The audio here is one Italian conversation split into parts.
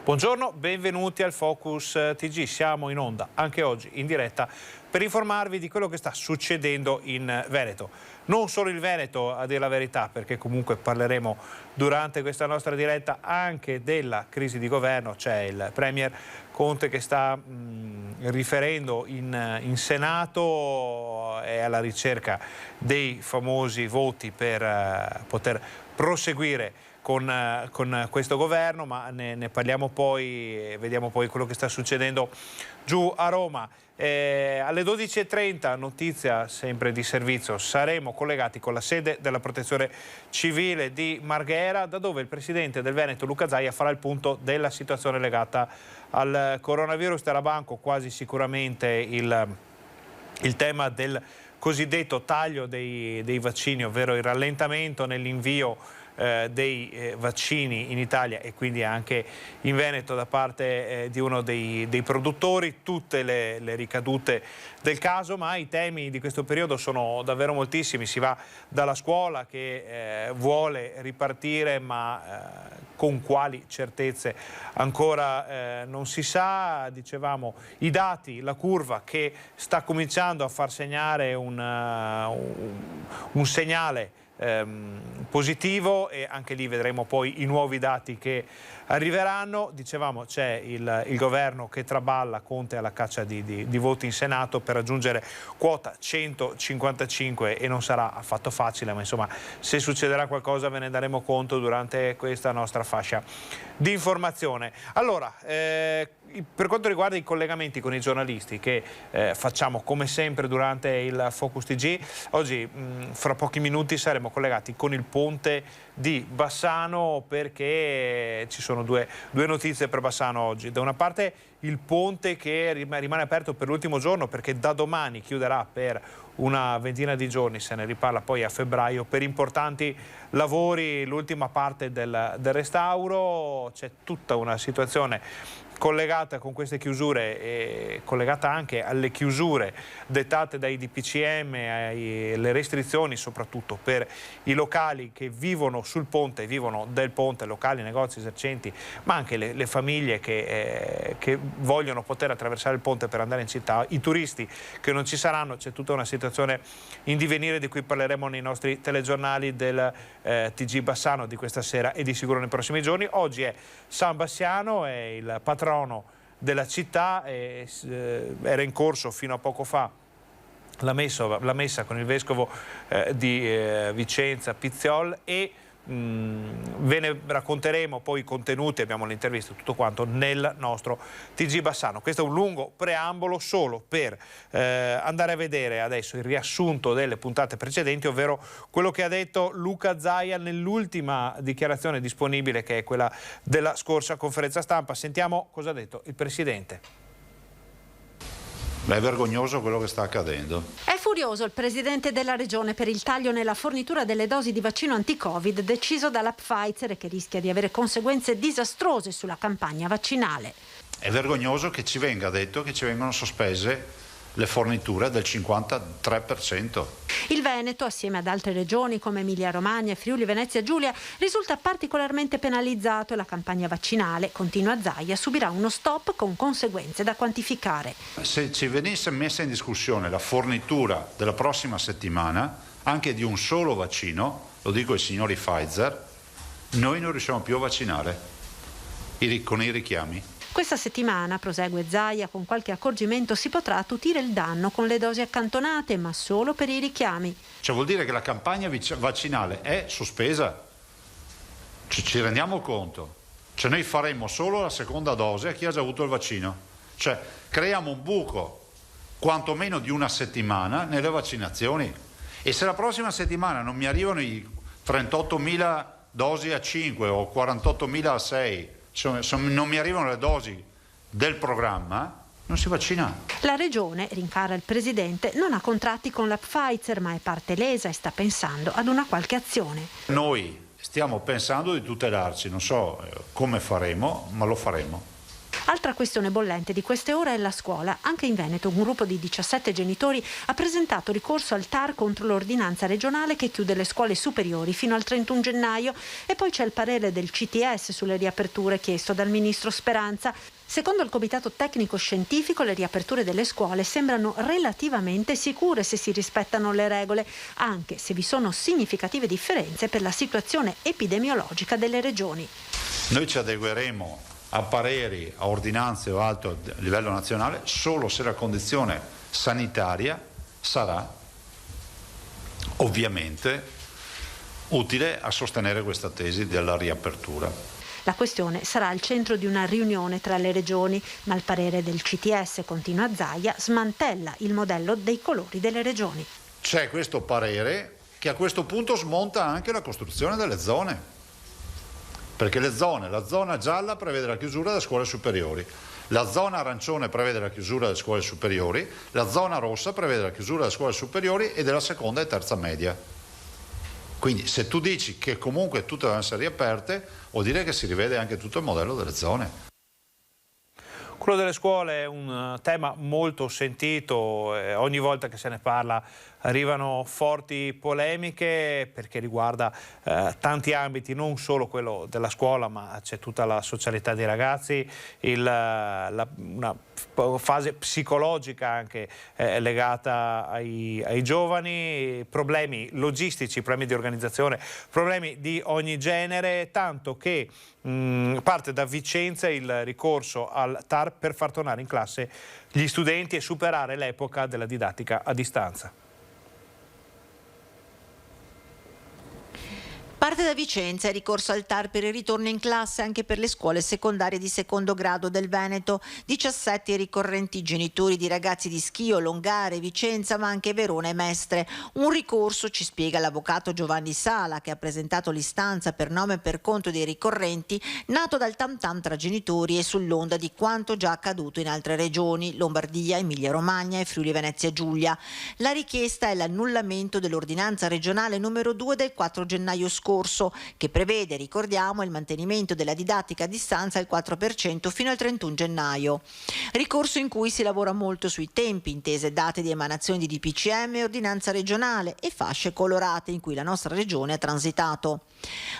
Buongiorno, benvenuti al Focus TG. Siamo in onda anche oggi in diretta per informarvi di quello che sta succedendo in Veneto. Non solo il Veneto, a dire la verità, perché comunque parleremo durante questa nostra diretta anche della crisi di governo. C'è il Premier Conte che sta riferendo in Senato, è alla ricerca dei famosi voti per poter proseguire con questo governo, ma ne parliamo poi e vediamo poi quello che sta succedendo giù a Roma. Alle 12:30, notizia sempre di servizio, saremo collegati con la sede della Protezione Civile di Marghera, da dove il presidente del Veneto Luca Zaia farà il punto della situazione legata al coronavirus. Terrà banco quasi sicuramente il tema del cosiddetto taglio dei vaccini, ovvero il rallentamento nell'invio dei vaccini in Italia e quindi anche in Veneto da parte di uno dei produttori, tutte le ricadute del caso, ma i temi di questo periodo sono davvero moltissimi. Si va dalla scuola che vuole ripartire, ma con quali certezze ancora non si sa. Dicevamo, i dati, la curva che sta cominciando a far segnare un segnale positivo, e anche lì vedremo poi i nuovi dati che arriveranno. Dicevamo, c'è il governo che traballa, Conte alla caccia di voti in Senato per raggiungere quota 155 e non sarà affatto facile, ma insomma, se succederà qualcosa ve ne daremo conto durante questa nostra fascia di informazione. Allora, per quanto riguarda i collegamenti con i giornalisti che facciamo come sempre durante il Focus TG, oggi fra pochi minuti saremo collegati con il ponte di Bassano, perché ci sono due notizie per Bassano oggi. Da una parte il ponte che rimane aperto per l'ultimo giorno, perché da domani chiuderà per una ventina di giorni, se ne riparla poi a febbraio, per importanti lavori, l'ultima parte del restauro. C'è tutta una situazione collegata con queste chiusure e collegata anche alle chiusure dettate dai DPCM, alle restrizioni soprattutto per i locali che vivono sul ponte, vivono del ponte, locali, negozi, esercenti, ma anche le famiglie che vogliono poter attraversare il ponte per andare in città, i turisti che non ci saranno. C'è tutta una situazione in divenire di cui parleremo nei nostri telegiornali del TG Bassano di questa sera e di sicuro nei prossimi giorni. Oggi è San Bassiano, è il patrono della città, era in corso fino a poco fa la messa con il vescovo di Vicenza Pizziol, e ve ne racconteremo poi i contenuti, abbiamo le interviste, tutto quanto nel nostro TG Bassano. Questo è un lungo preambolo solo per andare a vedere adesso il riassunto delle puntate precedenti, ovvero quello che ha detto Luca Zaia nell'ultima dichiarazione disponibile, che è quella della scorsa conferenza stampa. Sentiamo cosa ha detto il presidente. Beh, è vergognoso quello che sta accadendo. È furioso il presidente della regione per il taglio nella fornitura delle dosi di vaccino anti-Covid deciso dalla Pfizer e che rischia di avere conseguenze disastrose sulla campagna vaccinale. È vergognoso che ci venga detto che ci vengono sospese le forniture del 53%. Il Veneto, assieme ad altre regioni come Emilia-Romagna e Friuli-Venezia Giulia, risulta particolarmente penalizzato e la campagna vaccinale, continua Zaia, subirà uno stop con conseguenze da quantificare. Se ci venisse messa in discussione la fornitura della prossima settimana, anche di un solo vaccino, lo dico ai signori Pfizer, noi non riusciamo più a vaccinare con i richiami. Questa settimana, prosegue Zaia, con qualche accorgimento si potrà attutire il danno con le dosi accantonate, ma solo per i richiami. Cioè vuol dire che la campagna vaccinale è sospesa? Ci rendiamo conto? Cioè noi faremo solo la seconda dose a chi ha già avuto il vaccino. Cioè creiamo un buco quantomeno di una settimana nelle vaccinazioni. E se la prossima settimana non mi arrivano i 38.000 dosi a 5 o 48.000 a 6, non mi arrivano le dosi del programma, non si vaccina. La regione, rincara il presidente, non ha contratti con la Pfizer, ma è parte lesa e sta pensando ad una qualche azione. Noi stiamo pensando di tutelarci, non so come faremo, ma lo faremo. Altra questione bollente di queste ore è la scuola. Anche in Veneto un gruppo di 17 genitori ha presentato ricorso al TAR contro l'ordinanza regionale che chiude le scuole superiori fino al 31 gennaio e poi c'è il parere del CTS sulle riaperture chiesto dal ministro Speranza. Secondo il Comitato Tecnico Scientifico, le riaperture delle scuole sembrano relativamente sicure se si rispettano le regole, anche se vi sono significative differenze per la situazione epidemiologica delle regioni. Noi ci adegueremo a pareri, a ordinanze o altro a livello nazionale solo se la condizione sanitaria sarà ovviamente utile a sostenere questa tesi della riapertura. La questione sarà al centro di una riunione tra le regioni, ma il parere del CTS, continua Zaia, smantella il modello dei colori delle regioni. C'è questo parere che a questo punto smonta anche la costruzione delle zone, perché la zona gialla prevede la chiusura delle scuole superiori, la zona arancione prevede la chiusura delle scuole superiori, la zona rossa prevede la chiusura delle scuole superiori e della seconda e terza media. Quindi se tu dici che comunque tutte devono essere riaperte, vuol dire che si rivede anche tutto il modello delle zone. Quello delle scuole è un tema molto sentito, ogni volta che se ne parla arrivano forti polemiche perché riguarda tanti ambiti, non solo quello della scuola, ma c'è tutta la socialità dei ragazzi, una fase psicologica anche legata ai giovani, problemi logistici, problemi di organizzazione, problemi di ogni genere, tanto che parte da Vicenza il ricorso al TAR per far tornare in classe gli studenti e superare l'epoca della didattica a distanza. Parte da Vicenza il ricorso al TAR per il ritorno in classe anche per le scuole secondarie di secondo grado del Veneto. 17 i ricorrenti genitori di ragazzi di Schio, Longare, Vicenza, ma anche Verona e Mestre. Un ricorso, ci spiega l'avvocato Giovanni Sala, che ha presentato l'istanza per nome e per conto dei ricorrenti, nato dal tam tam tra genitori e sull'onda di quanto già accaduto in altre regioni, Lombardia, Emilia Romagna e Friuli Venezia Giulia. La richiesta è l'annullamento dell'ordinanza regionale numero 2 del 4 gennaio scorso, che prevede, ricordiamo, il mantenimento della didattica a distanza al 4% fino al 31 gennaio. Ricorso in cui si lavora molto sui tempi, intese date di emanazione di DPCM e ordinanza regionale e fasce colorate in cui la nostra regione ha transitato.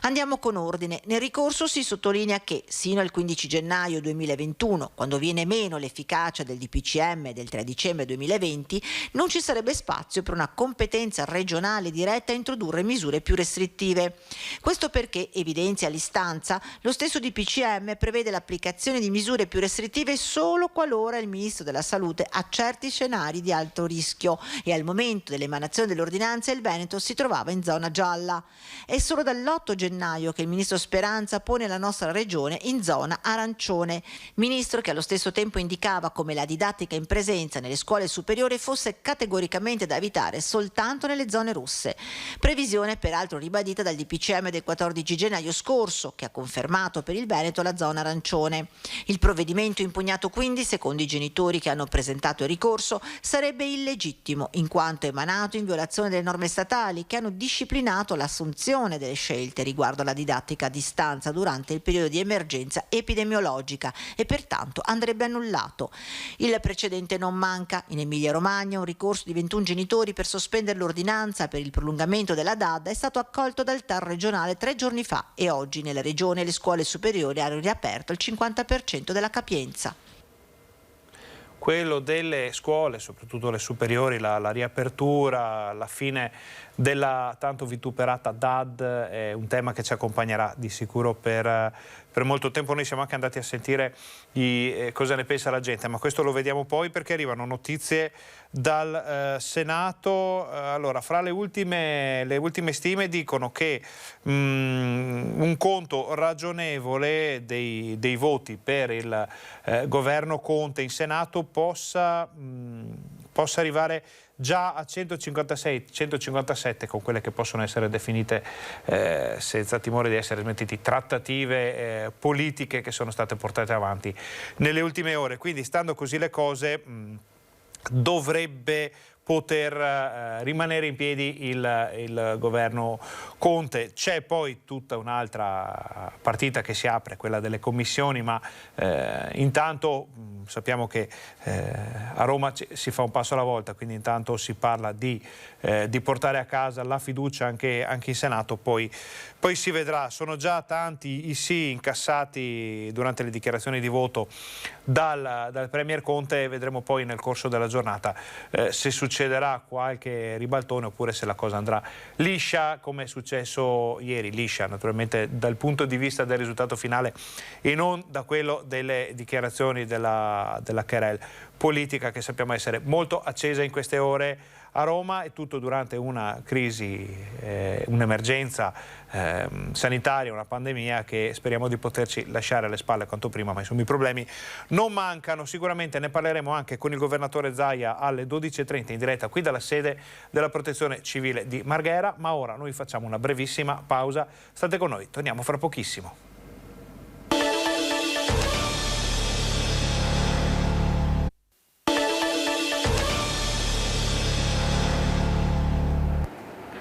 Andiamo con ordine. Nel ricorso si sottolinea che sino al 15 gennaio 2021, quando viene meno l'efficacia del DPCM del 3 dicembre 2020, non ci sarebbe spazio per una competenza regionale diretta a introdurre misure più restrittive. Questo perché, evidenzia l'istanza, lo stesso DPCM prevede l'applicazione di misure più restrittive solo qualora il Ministro della Salute accerti scenari di alto rischio e al momento dell'emanazione dell'ordinanza il Veneto si trovava in zona gialla. È solo dall'8 gennaio che il Ministro Speranza pone la nostra regione in zona arancione, Ministro che allo stesso tempo indicava come la didattica in presenza nelle scuole superiori fosse categoricamente da evitare soltanto nelle zone rosse. Previsione peraltro ribadita dal DPCM del 14 gennaio scorso, che ha confermato per il Veneto la zona arancione. Il provvedimento impugnato quindi, secondo i genitori che hanno presentato il ricorso, sarebbe illegittimo, in quanto emanato in violazione delle norme statali che hanno disciplinato l'assunzione delle scelte riguardo alla didattica a distanza durante il periodo di emergenza epidemiologica e pertanto andrebbe annullato. Il precedente non manca. In Emilia Romagna un ricorso di 21 genitori per sospendere l'ordinanza per il prolungamento della DAD è stato accolto dal TAR regionale 3 giorni fa e oggi nella regione le scuole superiori hanno riaperto il 50% della capienza. Quello delle scuole, soprattutto le superiori, la riapertura, la fine della tanto vituperata DAD è un tema che ci accompagnerà di sicuro per molto tempo. Noi siamo anche andati a sentire cosa ne pensa la gente, ma questo lo vediamo poi perché arrivano notizie dal Senato. Allora, fra le ultime stime dicono che un conto ragionevole dei voti per il governo Conte in Senato possa arrivare già a 156-157 con quelle che possono essere definite senza timore di essere smentiti trattative politiche che sono state portate avanti nelle ultime ore. Quindi, stando così le cose, dovrebbe poter rimanere in piedi il governo Conte. C'è poi tutta un'altra partita che si apre, quella delle commissioni, ma intanto sappiamo che a Roma si fa un passo alla volta, quindi intanto si parla di portare a casa la fiducia anche in Senato, poi si vedrà. Sono già tanti i sì incassati durante le dichiarazioni di voto dal Premier Conte, e vedremo poi nel corso della giornata se succederà qualche ribaltone oppure se la cosa andrà liscia come è successo ieri. Liscia naturalmente dal punto di vista del risultato finale e non da quello delle dichiarazioni della querel politica, che sappiamo essere molto accesa in queste ore a Roma, e tutto durante una crisi, un'emergenza sanitaria, una pandemia che speriamo di poterci lasciare alle spalle quanto prima, ma insomma i problemi non mancano. Sicuramente ne parleremo anche con il governatore Zaia alle 12:30 in diretta qui dalla sede della Protezione Civile di Marghera, ma ora noi facciamo una brevissima pausa. State con noi, torniamo fra pochissimo.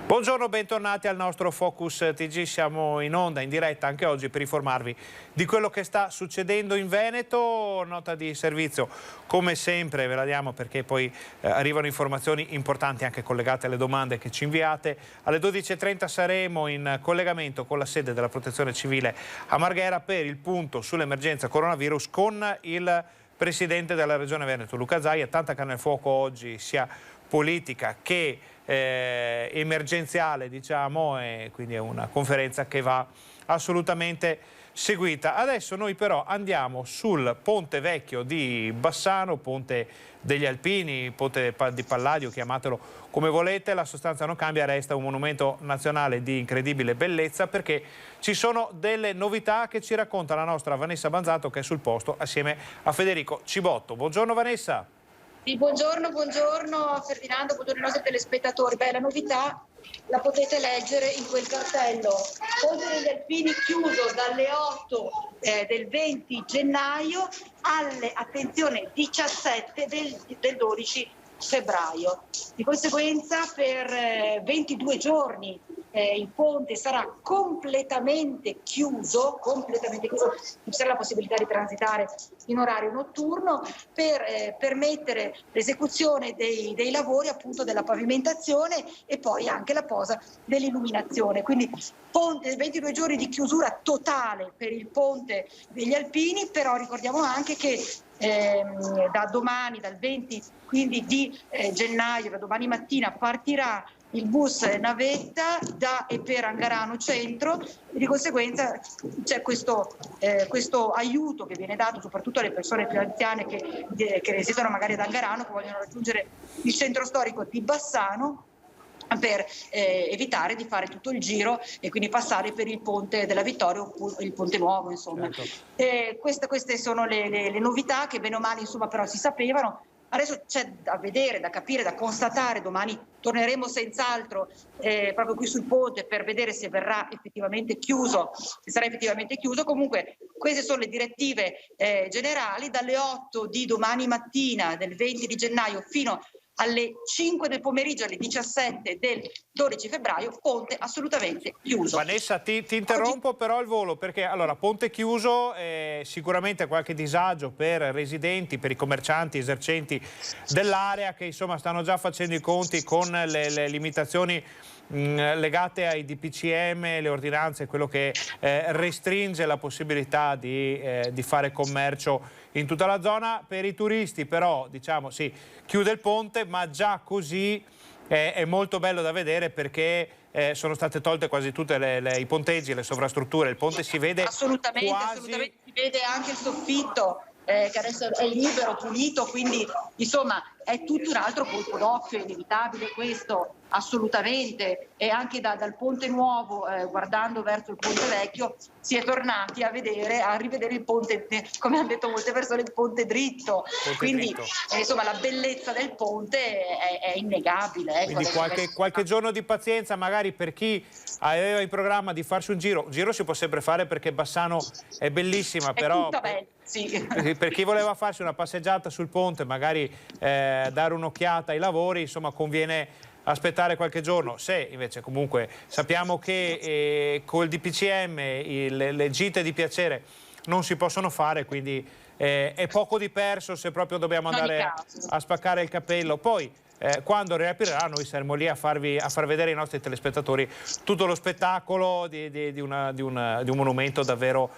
Buongiorno, bentornati al nostro Focus TG. Siamo in onda, in diretta anche oggi per informarvi di quello che sta succedendo in Veneto. Nota di servizio, come sempre, ve la diamo perché poi arrivano informazioni importanti anche collegate alle domande che ci inviate. Alle 12:30 saremo in collegamento con la sede della Protezione Civile a Marghera per il punto sull'emergenza coronavirus con il Presidente della Regione Veneto, Luca Zaia. Tanta carne al fuoco oggi, sia politica che emergenziale, diciamo, e quindi è una conferenza che va assolutamente seguita. Adesso noi però andiamo sul Ponte Vecchio di Bassano, Ponte degli Alpini, Ponte di Palladio, chiamatelo come volete, la sostanza non cambia, resta un monumento nazionale di incredibile bellezza, perché ci sono delle novità che ci racconta la nostra Vanessa Banzato, che è sul posto assieme a Federico Cibotto. Buongiorno Vanessa. Sì, buongiorno Ferdinando, buongiorno ai nostri telespettatori. La novità la potete leggere in quel cartello. Ponte degli Alpini chiuso dalle 8 del 20 gennaio alle, attenzione, 17 del 12 febbraio. Di conseguenza per 22 giorni il ponte sarà completamente chiuso, non ci sarà la possibilità di transitare in orario notturno per permettere l'esecuzione dei lavori appunto della pavimentazione e poi anche la posa dell'illuminazione. Quindi 22 giorni di chiusura totale per il Ponte degli Alpini, però ricordiamo anche che da domani, dal 20 quindi di gennaio, da domani mattina partirà il bus navetta da e per Angarano Centro, e di conseguenza c'è questo aiuto che viene dato soprattutto alle persone più anziane che residono magari ad Angarano, che vogliono raggiungere il centro storico di Bassano, per evitare di fare tutto il giro e quindi passare per il Ponte della Vittoria o il Ponte Nuovo, insomma. Certo. Queste sono le novità che bene o male insomma però si sapevano. Adesso c'è da vedere, da capire, da constatare. Domani torneremo senz'altro proprio qui sul ponte per vedere se verrà effettivamente chiuso, se sarà effettivamente chiuso. Comunque queste sono le direttive generali. Dalle 8 di domani mattina del 20 di gennaio fino alle 5 del pomeriggio, alle 17 del 12 febbraio, ponte assolutamente chiuso. Vanessa, ti interrompo però al volo, perché allora ponte chiuso, sicuramente qualche disagio per residenti, per i commercianti, esercenti dell'area che insomma stanno già facendo i conti con le limitazioni legate ai DPCM, le ordinanze, quello che restringe la possibilità di fare commercio in tutta la zona. Per i turisti però diciamo sì, chiude il ponte, ma già così è molto bello da vedere, perché sono state tolte quasi tutte i ponteggi, le sovrastrutture, il ponte si vede assolutamente, si vede anche il soffitto che adesso è libero, pulito, quindi insomma è tutto un altro colpo d'occhio, è inevitabile questo, assolutamente. E anche dal Ponte Nuovo, guardando verso il Ponte Vecchio, si è tornati a rivedere il ponte, come hanno detto molte persone, il ponte dritto. Quindi insomma la bellezza del ponte è innegabile. Quindi qualche giorno di pazienza magari per chi aveva in programma di farsi un giro si può sempre fare, perché Bassano è bellissima, però tutta bella, sì. Per chi voleva farsi una passeggiata sul ponte magari dare un'occhiata ai lavori, insomma conviene aspettare qualche giorno. Se invece comunque sappiamo che col DPCM le gite di piacere non si possono fare, quindi è poco di perso se proprio dobbiamo andare a spaccare il capello. Poi quando riaprirà noi saremo lì a far vedere ai nostri telespettatori tutto lo spettacolo di un monumento davvero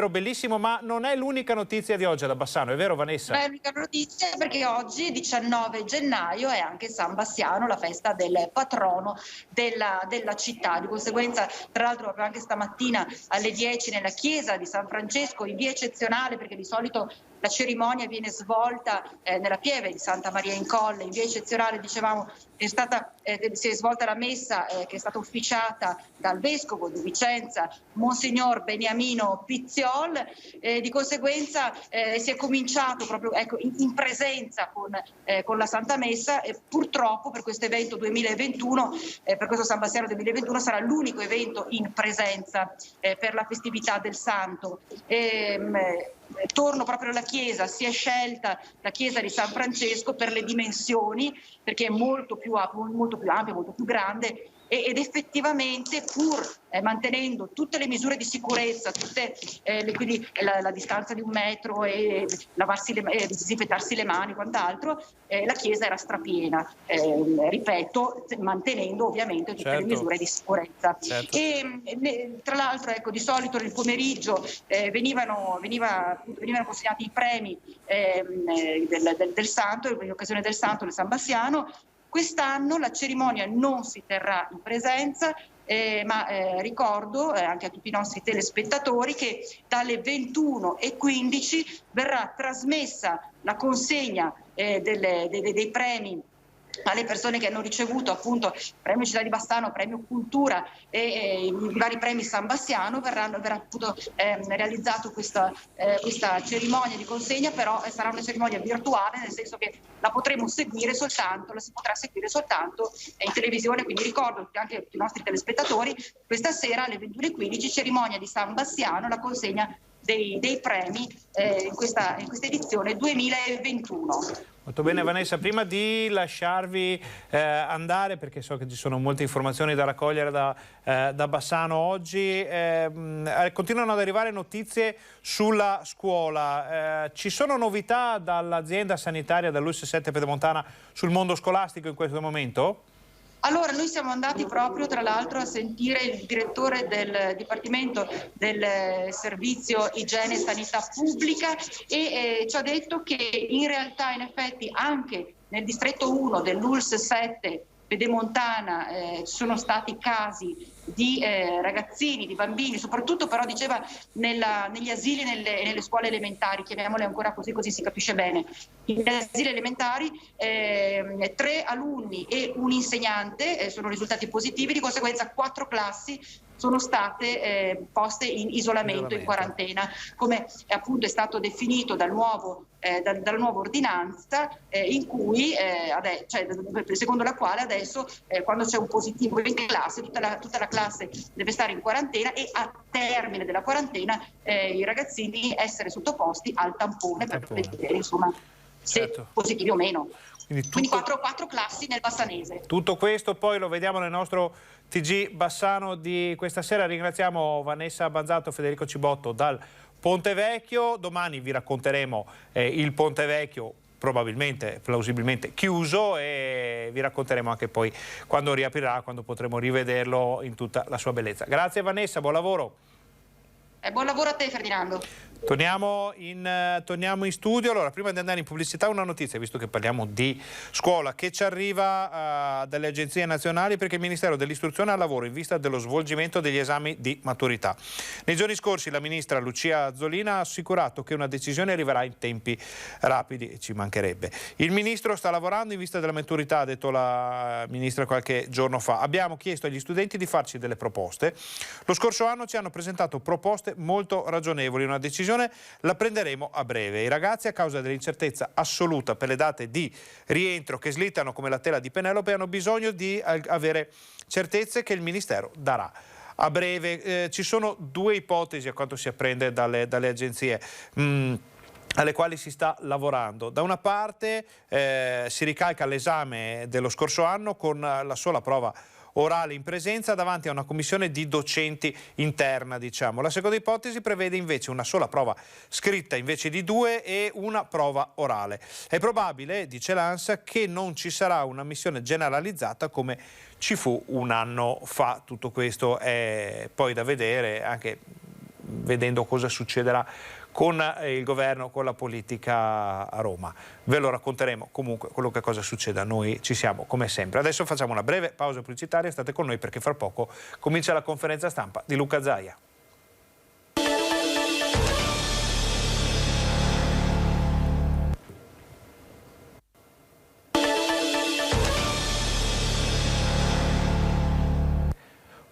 bellissimo. Ma non è l'unica notizia di oggi da Bassano, è vero Vanessa? Non è l'unica notizia, perché oggi 19 gennaio è anche San Bassiano, la festa del patrono della città. Di conseguenza, tra l'altro proprio anche stamattina alle 10 nella chiesa di San Francesco, in via eccezionale, perché di solito la cerimonia viene svolta nella pieve di Santa Maria in Colle, in via eccezionale, dicevamo, si è svolta la messa che è stata ufficiata dal vescovo di Vicenza, Monsignor Beniamino Pizziol. Di conseguenza si è cominciato proprio in presenza con la Santa Messa, e purtroppo per questo evento 2021, per questo San Bassiano 2021 sarà l'unico evento in presenza per la festività del Santo. Torno proprio alla chiesa, si è scelta la chiesa di San Francesco per le dimensioni, perché è molto più ampia, molto più grande, ed effettivamente, pur mantenendo tutte le misure di sicurezza, quindi la distanza di 1 metro e disinfettarsi le mani e quant'altro, la chiesa era strapiena, ripeto, mantenendo ovviamente tutte le misure di sicurezza. Certo. E tra l'altro, di solito nel pomeriggio venivano consegnati i premi del Santo, in occasione del Santo del San Bassiano. Quest'anno la cerimonia non si terrà in presenza, ma ricordo anche a tutti i nostri telespettatori che dalle 21:15 verrà trasmessa la consegna dei premi alle persone che hanno ricevuto appunto premio Città di Bassano, premio Cultura e i vari premi San Bassiano. Verrà appunto realizzato questa cerimonia di consegna, però sarà una cerimonia virtuale, nel senso che la si potrà seguire soltanto in televisione. Quindi ricordo anche a tutti i nostri telespettatori, questa sera alle 21:15 cerimonia di San Bassiano, la consegna dei premi in questa edizione 2021. Molto bene Vanessa, prima di lasciarvi andare, perché so che ci sono molte informazioni da raccogliere da Bassano oggi, continuano ad arrivare notizie sulla scuola. Ci sono novità dall'azienda sanitaria dall'US7 Pedemontana sul mondo scolastico in questo momento? Allora, noi siamo andati proprio, tra l'altro, a sentire il direttore del Dipartimento del Servizio Igiene e Sanità Pubblica, e ci ha detto che in realtà, in effetti, anche nel distretto 1 dell'ULS7 Pedemontana ci sono stati casi di ragazzini, di bambini, soprattutto però diceva negli asili e nelle scuole elementari, chiamiamole ancora così si capisce bene. Negli asili elementari 3 alunni e un insegnante sono risultati positivi, di conseguenza 4 classi sono state poste in isolamento, in quarantena, come appunto è stato definito dalla nuova ordinanza, in cui secondo la quale adesso quando c'è un positivo in classe tutta la classe deve stare in quarantena, e a termine della quarantena i ragazzini essere sottoposti al tampone per vedere insomma se positivi o meno. Quindi 4 classi nel bassanese. Tutto questo poi lo vediamo nel nostro TG Bassano di questa sera. Ringraziamo Vanessa Banzato, Federico Cibotto dal Ponte Vecchio. Domani vi racconteremo il Ponte Vecchio plausibilmente chiuso, e vi racconteremo anche poi quando riaprirà, quando potremo rivederlo in tutta la sua bellezza. Grazie Vanessa, buon lavoro. Buon lavoro a te Ferdinando. Torniamo in studio. Allora, prima di andare in pubblicità, una notizia, visto che parliamo di scuola, che ci arriva dalle agenzie nazionali, perché il Ministero dell'Istruzione ha lavoro in vista dello svolgimento degli esami di maturità. Nei giorni scorsi la ministra Lucia Azzolina ha assicurato che una decisione arriverà in tempi rapidi, e ci mancherebbe. Il ministro sta lavorando in vista della maturità, ha detto la ministra qualche giorno fa. Abbiamo chiesto agli studenti di farci delle proposte. Lo scorso anno ci hanno presentato proposte molto ragionevoli, una decisione la prenderemo a breve. I ragazzi, a causa dell'incertezza assoluta per le date di rientro che slittano come la tela di Penelope, hanno bisogno di avere certezze che il Ministero darà a breve. Ci sono 2 ipotesi, a quanto si apprende dalle agenzie. alle quali si sta lavorando. Da una parte si ricalca l'esame dello scorso anno con la sola prova orale in presenza davanti a una commissione di docenti interna, diciamo. La seconda ipotesi prevede invece una sola prova scritta invece di 2 e una prova orale. È probabile, dice l'ANSA, che non ci sarà una ammissione generalizzata come ci fu un anno fa. Tutto questo è poi da vedere, anche vedendo cosa succederà con il governo, con la politica a Roma. Ve lo racconteremo comunque quello che cosa succeda, noi ci siamo come sempre. Adesso facciamo una breve pausa pubblicitaria, state con noi perché fra poco comincia la conferenza stampa di Luca Zaia.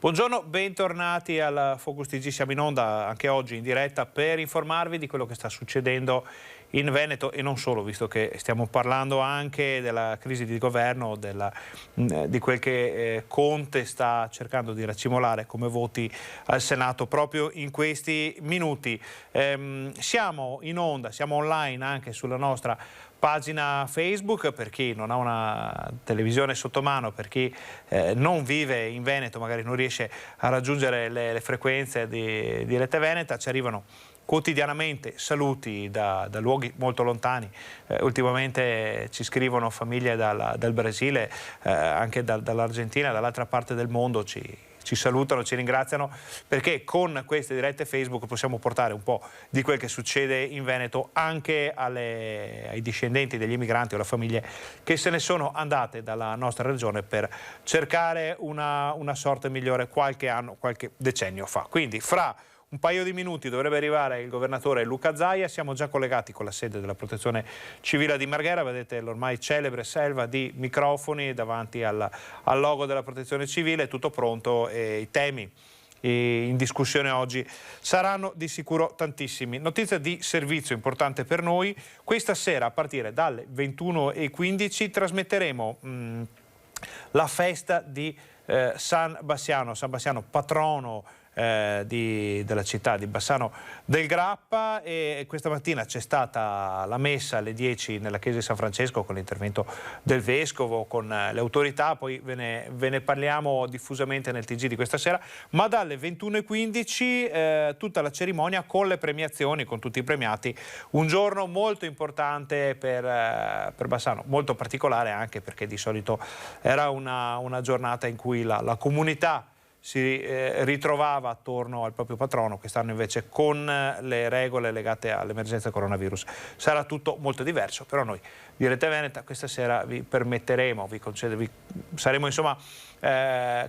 Buongiorno, bentornati al Focus TG, siamo in onda anche oggi in diretta per informarvi di quello che sta succedendo in Veneto e non solo, visto che stiamo parlando anche della crisi di governo, di quel che Conte sta cercando di racimolare come voti al Senato proprio in questi minuti. Siamo in onda, siamo online anche sulla nostra pagina Facebook, per chi non ha una televisione sotto mano, per chi non vive in Veneto, magari non riesce a raggiungere le frequenze di Rete Veneta, ci arrivano quotidianamente saluti da luoghi molto lontani. Ultimamente ci scrivono famiglie dal Brasile, anche dall'Argentina, dall'altra parte del mondo ci salutano, ci ringraziano, perché con queste dirette Facebook possiamo portare un po' di quel che succede in Veneto anche ai discendenti degli immigranti o alle famiglie che se ne sono andate dalla nostra regione per cercare una sorte migliore qualche anno, qualche decennio fa. Quindi fra un paio di minuti dovrebbe arrivare il governatore Luca Zaia, siamo già collegati con la sede della Protezione Civile di Marghera, vedete l'ormai celebre selva di microfoni davanti al logo della Protezione Civile, tutto pronto e i temi in discussione oggi saranno di sicuro tantissimi. Notizia di servizio importante per noi, questa sera a partire dalle 21:15 trasmetteremo la festa di San Bassiano patrono della città di Bassano del Grappa, e questa mattina c'è stata la messa alle 10 nella chiesa di San Francesco con l'intervento del vescovo, con le autorità, poi ve ne parliamo diffusamente nel TG di questa sera, ma dalle 21:15 tutta la cerimonia con le premiazioni, con tutti i premiati, un giorno molto importante per Bassano, molto particolare anche perché di solito era una giornata in cui la comunità si ritrovava attorno al proprio patrono. Quest'anno invece con le regole legate all'emergenza coronavirus sarà tutto molto diverso, però noi di Rete Veneta questa sera vi permetteremo, saremo insomma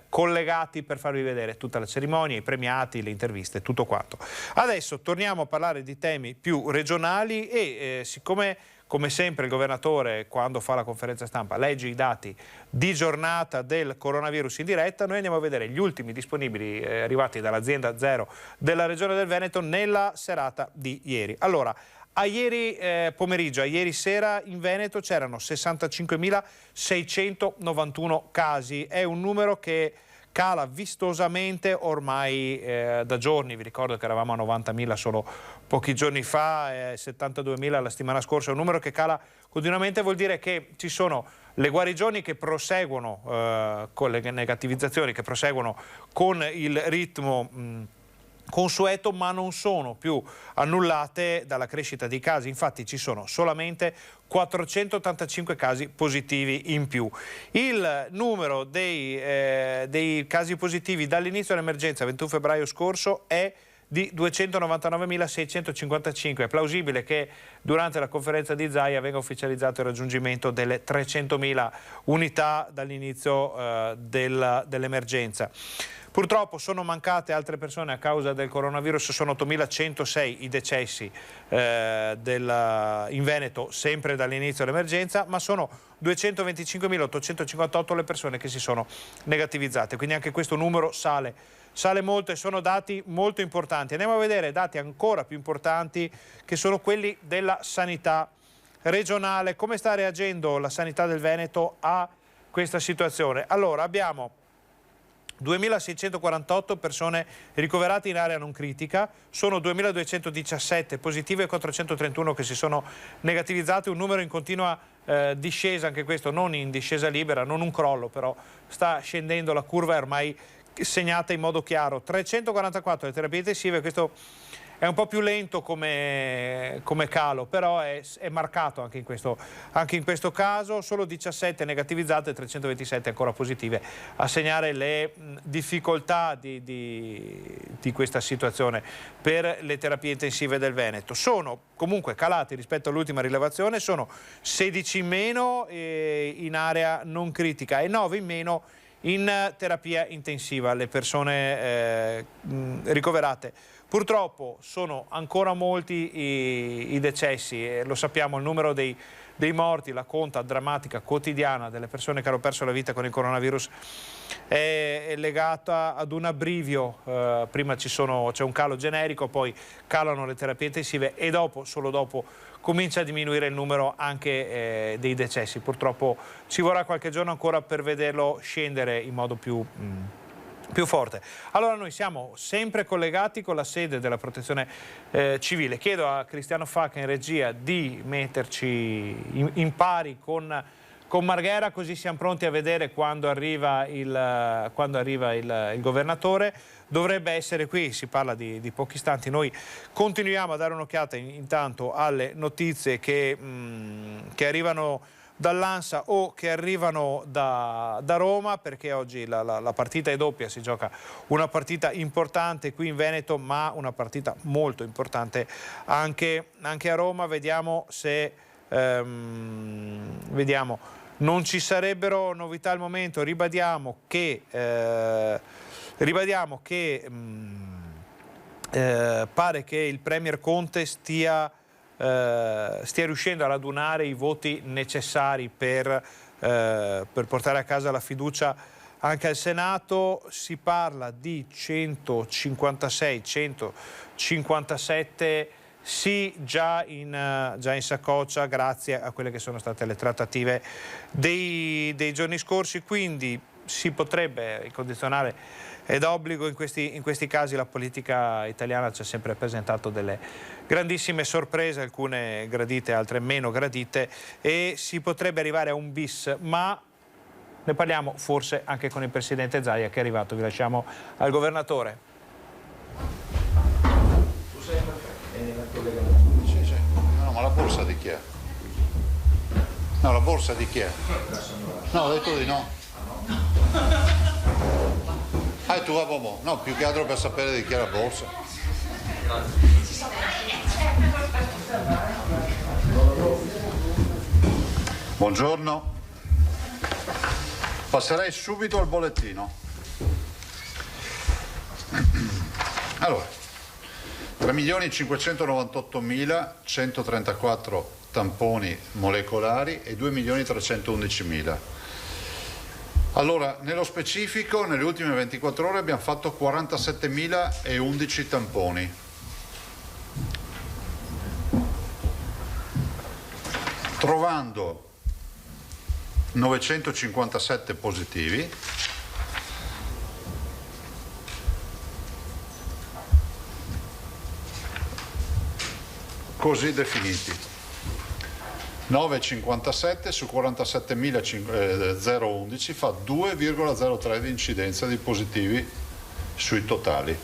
collegati per farvi vedere tutta la cerimonia, i premiati, le interviste, tutto quanto. Adesso torniamo a parlare di temi più regionali e siccome come sempre il governatore quando fa la conferenza stampa legge i dati di giornata del coronavirus in diretta, noi andiamo a vedere gli ultimi disponibili arrivati dall'azienda Zero della Regione del Veneto nella serata di ieri. Allora, a ieri pomeriggio, a ieri sera in Veneto c'erano 65.691 casi, è un numero che cala vistosamente ormai da giorni. Vi ricordo che eravamo a 90.000 solo pochi giorni fa, 72.000 la settimana scorsa, è un numero che cala continuamente, vuol dire che ci sono le guarigioni che proseguono con le negativizzazioni, che proseguono con il ritmo consueto, ma non sono più annullate dalla crescita dei casi. Infatti ci sono solamente 485 casi positivi in più. Il numero dei casi positivi dall'inizio dell'emergenza 21 febbraio scorso è di 299.655. È plausibile che durante la conferenza di Zaia venga ufficializzato il raggiungimento delle 300.000 unità dall'inizio dell'emergenza. Purtroppo sono mancate altre persone a causa del coronavirus, sono 8.106 i decessi in Veneto sempre dall'inizio dell'emergenza, ma sono 225.858 le persone che si sono negativizzate, quindi anche questo numero sale molto e sono dati molto importanti. Andiamo a vedere dati ancora più importanti che sono quelli della sanità regionale. Come sta reagendo la sanità del Veneto a questa situazione? Allora, abbiamo 2.648 persone ricoverate in area non critica, sono 2.217 positive e 431 che si sono negativizzate, un numero in continua discesa, anche questo non in discesa libera, non un crollo, però sta scendendo, la curva è ormai segnata in modo chiaro. 344 le terapie intensive, questo è un po' più lento come calo, però è marcato anche in questo caso. Solo 17 negativizzate e 327 ancora positive, a segnare le difficoltà di questa situazione per le terapie intensive del Veneto. Sono comunque calati rispetto all'ultima rilevazione, sono 16 in meno in area non critica e 9 in meno in terapia intensiva le persone ricoverate. Purtroppo sono ancora molti i decessi, lo sappiamo, il numero dei morti, la conta drammatica quotidiana delle persone che hanno perso la vita con il coronavirus è legata ad un abbrivio. Prima c'è un calo generico, poi calano le terapie intensive e solo dopo comincia a diminuire il numero anche dei decessi. Purtroppo ci vorrà qualche giorno ancora per vederlo scendere in modo più forte. Allora noi siamo sempre collegati con la sede della Protezione Civile. Chiedo a Cristiano Facca in regia di metterci in pari con Marghera, così siamo pronti a vedere quando arriva il governatore. Dovrebbe essere qui, si parla di pochi istanti. Noi continuiamo a dare un'occhiata intanto alle notizie che arrivano dall'Ansa o che arrivano da Roma, perché oggi la partita è doppia, si gioca una partita importante qui in Veneto, ma una partita molto importante anche a Roma. Vediamo se non ci sarebbero novità al momento. Ribadiamo che pare che il Premier Conte stia riuscendo a radunare i voti necessari per portare a casa la fiducia anche al Senato. Si parla di 156-157 sì già in saccoccia grazie a quelle che sono state le trattative dei giorni scorsi, quindi si potrebbe, il condizionale è d'obbligo in questi casi. La politica italiana ci ha sempre presentato delle grandissime sorprese, alcune gradite, altre meno gradite, e si potrebbe arrivare a un bis, ma ne parliamo forse anche con il Presidente Zaia che è arrivato. Vi lasciamo al Governatore. Tu sei Sì. No, ma la borsa di chi è? No, la borsa di chi è? No, ho detto di no. Ah, tu a Bobo? No, più che altro per sapere di chi è la borsa. Buongiorno. Passerei subito al bollettino. Allora, 3.598.134 tamponi molecolari e 2.311.000. Allora, nello specifico, nelle ultime 24 ore abbiamo fatto 47.011 tamponi. Trovando 957 positivi, così definiti. 9,57 su 47.011 fa 2,03 di incidenza di positivi sui totali.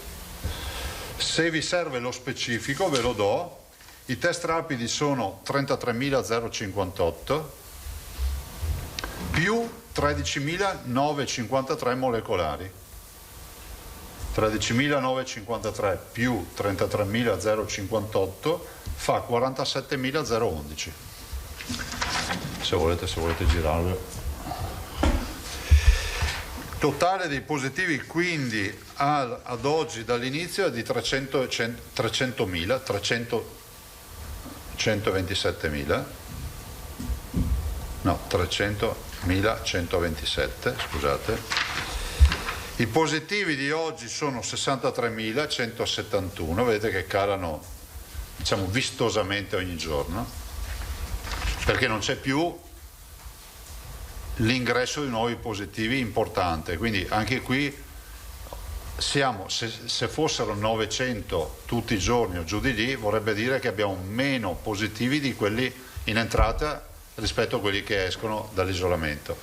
Se vi serve lo specifico ve lo do. I test rapidi sono 33.058 più 13.953 molecolari. 13.953 più 33.058 fa 47.011. Se volete girarlo. Totale dei positivi quindi ad oggi dall'inizio è di 300.127.000, no, 300.127, scusate. I positivi di oggi sono 63.171, vedete che calano, diciamo, vistosamente ogni giorno, perché non c'è più l'ingresso di nuovi positivi importante, quindi anche qui se fossero 900 tutti i giorni o giù di lì, vorrebbe dire che abbiamo meno positivi di quelli in entrata rispetto a quelli che escono dall'isolamento.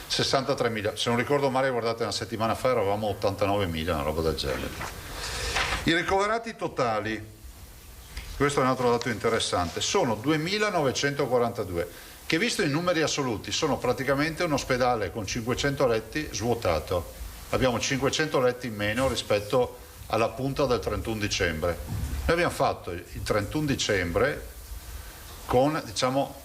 63.000, se non ricordo male, guardate, una settimana fa eravamo 89.000, una roba del genere. I ricoverati totali, questo è un altro dato interessante, sono 2.942, che visto in numeri assoluti sono praticamente un ospedale con 500 letti svuotato. Abbiamo 500 letti in meno rispetto alla punta del 31 dicembre. Noi abbiamo fatto il 31 dicembre con, diciamo,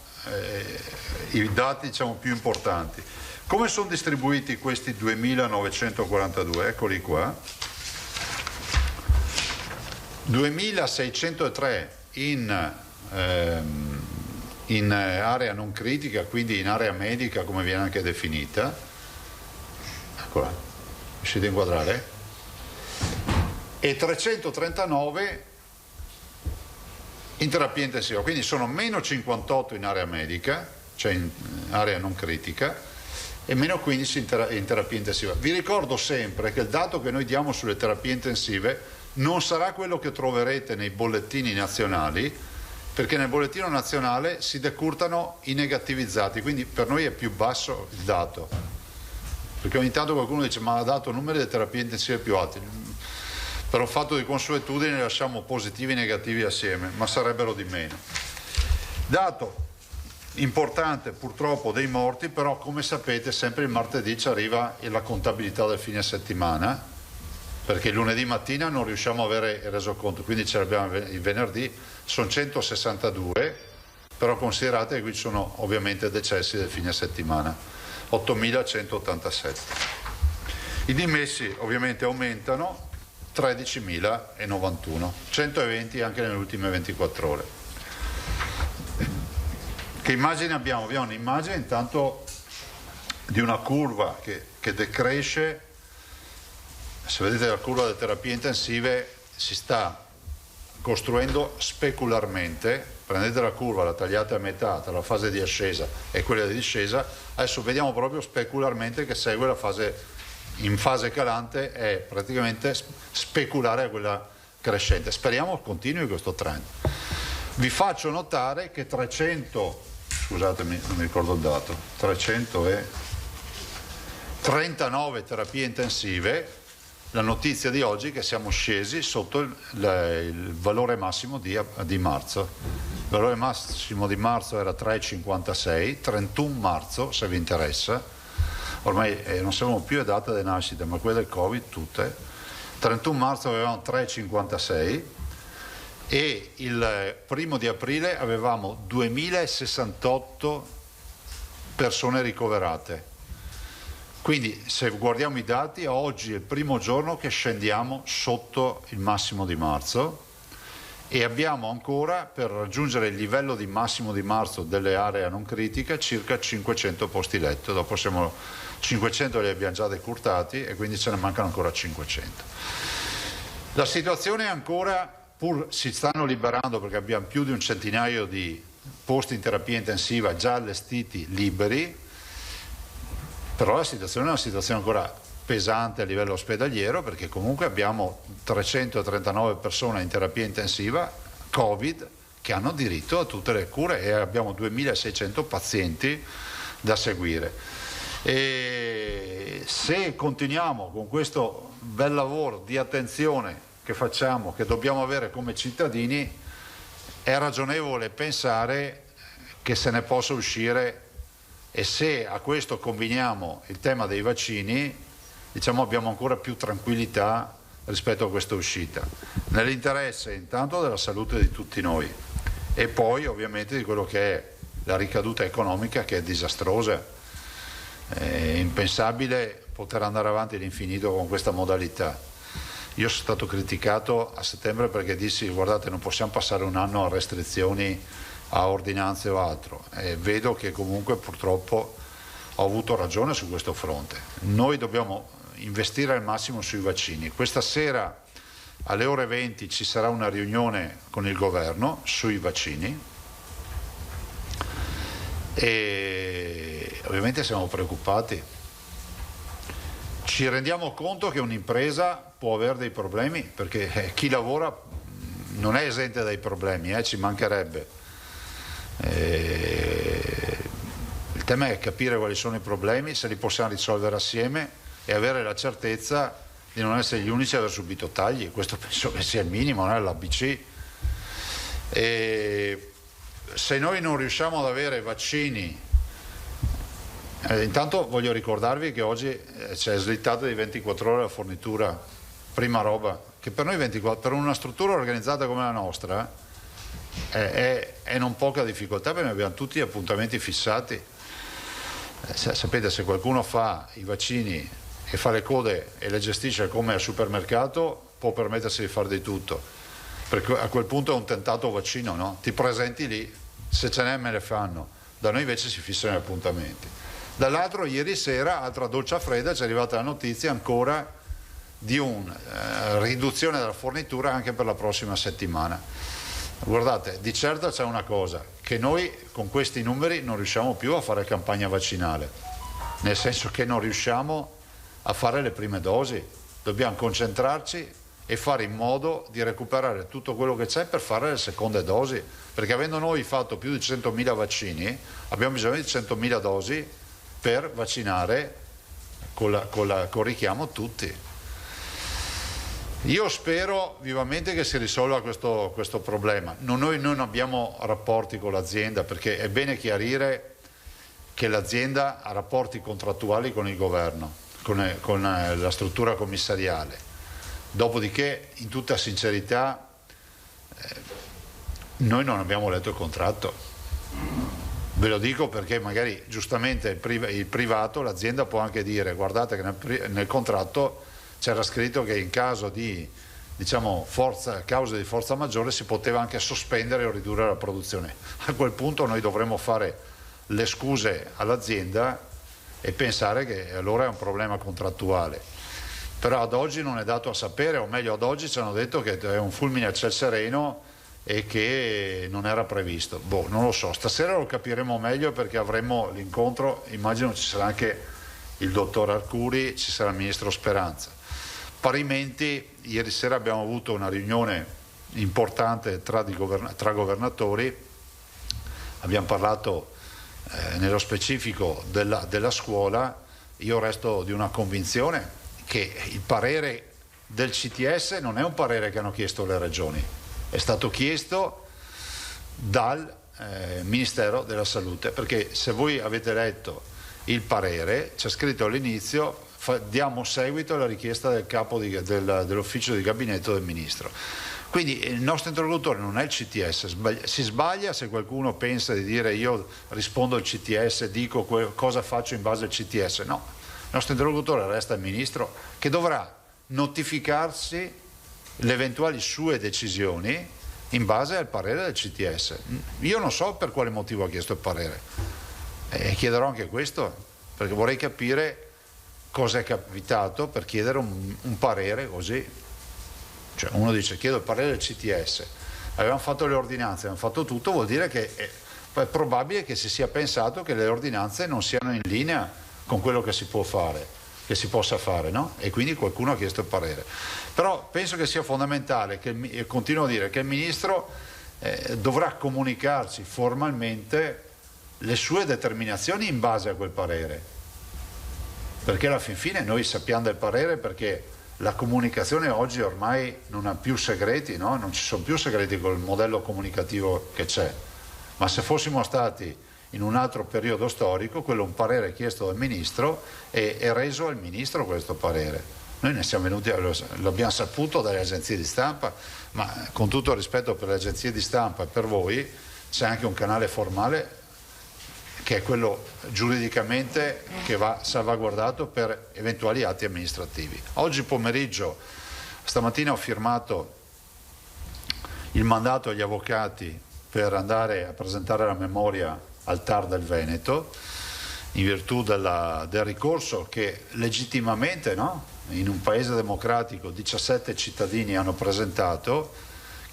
i dati, diciamo, più importanti. Come sono distribuiti questi 2.942? Eccoli qua. 2.603 in area non critica, quindi in area medica, come viene anche definita. Eccola. Riuscite a inquadrare? E 339 in terapia intensiva, quindi sono meno 58 in area medica, cioè in area non critica, e meno 15 in terapia intensiva. Vi ricordo sempre che il dato che noi diamo sulle terapie intensive non sarà quello che troverete nei bollettini nazionali, perché nel bollettino nazionale si decurtano i negativizzati, quindi per noi è più basso il dato. Perché ogni tanto qualcuno dice ma ha dato numeri di terapie intensive più alti. Per un fatto di consuetudine lasciamo positivi e negativi assieme, ma sarebbero di meno. Dato importante purtroppo dei morti, però come sapete sempre il martedì ci arriva la contabilità del fine settimana, perché il lunedì mattina non riusciamo a avere il resoconto, quindi ce l'abbiamo il venerdì, sono 162, però considerate che qui ci sono ovviamente decessi del fine settimana. 8.187. I dimessi ovviamente aumentano, 13.091, 120 anche nelle ultime 24 ore. Che immagine abbiamo? Abbiamo un'immagine intanto di una curva che decresce. Se vedete la curva delle terapie intensive si sta costruendo specularmente. Prendete la curva, la tagliate a metà tra la fase di ascesa e quella di discesa, adesso vediamo proprio specularmente che segue la fase, in fase calante è praticamente speculare a quella crescente. Speriamo continui questo trend. Vi faccio notare che 339 terapie intensive, la notizia di oggi è che siamo scesi sotto il valore massimo di marzo. Il valore massimo di marzo era 3,56, 31 marzo, se vi interessa, ormai non sappiamo più le date delle nascite, ma quelle del Covid tutte. 31 marzo avevamo 3,56 e il 1° di aprile avevamo 2.068 persone ricoverate. Quindi se guardiamo i dati, oggi è il primo giorno che scendiamo sotto il massimo di marzo e abbiamo ancora, per raggiungere il livello di massimo di marzo delle aree non critiche, circa 500 posti letto. Dopo 500 li abbiamo già decurtati e quindi ce ne mancano ancora 500. La situazione è ancora, pur si stanno liberando perché abbiamo più di un centinaio di posti in terapia intensiva già allestiti liberi, però la situazione è una situazione ancora pesante a livello ospedaliero, perché comunque abbiamo 339 persone in terapia intensiva Covid che hanno diritto a tutte le cure e abbiamo 2.600 pazienti da seguire. E se continuiamo con questo bel lavoro di attenzione che facciamo, che dobbiamo avere come cittadini, è ragionevole pensare che se ne possa uscire. E se a questo combiniamo il tema dei vaccini, diciamo abbiamo ancora più tranquillità rispetto a questa uscita, nell'interesse intanto della salute di tutti noi e poi ovviamente di quello che è la ricaduta economica, che è disastrosa. È impensabile poter andare avanti all'infinito con questa modalità. Io sono stato criticato a settembre perché dissi guardate, non possiamo passare un anno a restrizioni, a ordinanze o altro, e vedo che comunque purtroppo ho avuto ragione su questo fronte. Noi dobbiamo investire al massimo sui vaccini. Questa sera alle ore 20 ci sarà una riunione con il governo sui vaccini e ovviamente siamo preoccupati. Ci rendiamo conto che un'impresa può avere dei problemi, perché chi lavora non è esente dai problemi, ci mancherebbe. Il tema è capire quali sono i problemi, se li possiamo risolvere assieme e avere la certezza di non essere gli unici ad aver subito tagli. Questo penso che sia il minimo, non è l'ABC. E se noi non riusciamo ad avere vaccini, intanto voglio ricordarvi che oggi c'è slittata di 24 ore la fornitura, prima roba, che per noi per una struttura organizzata come la nostra è non poca difficoltà, perché abbiamo tutti gli appuntamenti fissati. Sapete, se qualcuno fa i vaccini e fa le code e le gestisce come al supermercato, può permettersi di fare di tutto, perché a quel punto è un tentato vaccino, no? Ti presenti lì, se ce n'è me le fanno. Da noi invece si fissano gli appuntamenti. Dall'altro, ieri sera, altra doccia fredda, ci è arrivata la notizia ancora di una riduzione della fornitura anche per la prossima settimana. Guardate, di certo c'è una cosa, che noi con questi numeri non riusciamo più a fare campagna vaccinale, nel senso che non riusciamo a fare le prime dosi, dobbiamo concentrarci e fare in modo di recuperare tutto quello che c'è per fare le seconde dosi, perché avendo noi fatto più di 100.000 vaccini abbiamo bisogno di 100.000 dosi per vaccinare con richiamo tutti. Io spero vivamente che si risolva questo problema. Noi non abbiamo rapporti con l'azienda, perché è bene chiarire che l'azienda ha rapporti contrattuali con il governo, con la struttura commissariale. Dopodiché, in tutta sincerità, noi non abbiamo letto il contratto. Ve lo dico perché magari giustamente il privato, l'azienda può anche dire: guardate che nel contratto c'era scritto che in caso di cause di forza maggiore si poteva anche sospendere o ridurre la produzione. A quel punto noi dovremmo fare le scuse all'azienda e pensare che allora è un problema contrattuale. Però ad oggi non è dato a sapere, o meglio ad oggi ci hanno detto che è un fulmine a ciel sereno e che non era previsto. Non lo so, stasera lo capiremo meglio, perché avremo l'incontro, immagino ci sarà anche il dottor Arcuri, ci sarà il ministro Speranza. Parimenti, ieri sera abbiamo avuto una riunione importante tra governatori, abbiamo parlato nello specifico della scuola. Io resto di una convinzione che il parere del CTS non è un parere che hanno chiesto le regioni, è stato chiesto dal Ministero della Salute, perché se voi avete letto il parere c'è scritto all'inizio: diamo seguito alla richiesta del capo dell'ufficio di gabinetto del ministro. Quindi il nostro interlocutore non è il CTS, si sbaglia se qualcuno pensa di dire io rispondo al CTS, dico cosa faccio in base al CTS. No, il nostro interlocutore resta il ministro, che dovrà notificarsi le eventuali sue decisioni in base al parere del CTS. Io non so per quale motivo ha chiesto il parere e chiederò anche questo, perché vorrei capire cosa è capitato per chiedere un parere così. Cioè, uno dice: chiedo il parere del CTS, avevamo fatto le ordinanze, avevamo fatto tutto, vuol dire che è probabile che si sia pensato che le ordinanze non siano in linea con quello che si può fare, che si possa fare, no? E quindi qualcuno ha chiesto il parere. Però penso che sia fondamentale, e continuo a dire, che il Ministro dovrà comunicarci formalmente le sue determinazioni in base a quel parere, perché alla fin fine noi sappiamo del parere, perché la comunicazione oggi ormai non ha più segreti, no? Non ci sono più segreti col modello comunicativo che c'è, ma se fossimo stati in un altro periodo storico, quello è un parere chiesto dal Ministro e è reso al Ministro questo parere. Noi ne siamo venuti, l'abbiamo saputo dalle agenzie di stampa, ma con tutto il rispetto per le agenzie di stampa e per voi, c'è anche un canale formale che è quello giuridicamente che va salvaguardato per eventuali atti amministrativi. Oggi pomeriggio, stamattina ho firmato il mandato agli avvocati per andare a presentare la memoria al TAR del Veneto, in virtù del ricorso che legittimamente, no? In un paese democratico 17 cittadini hanno presentato,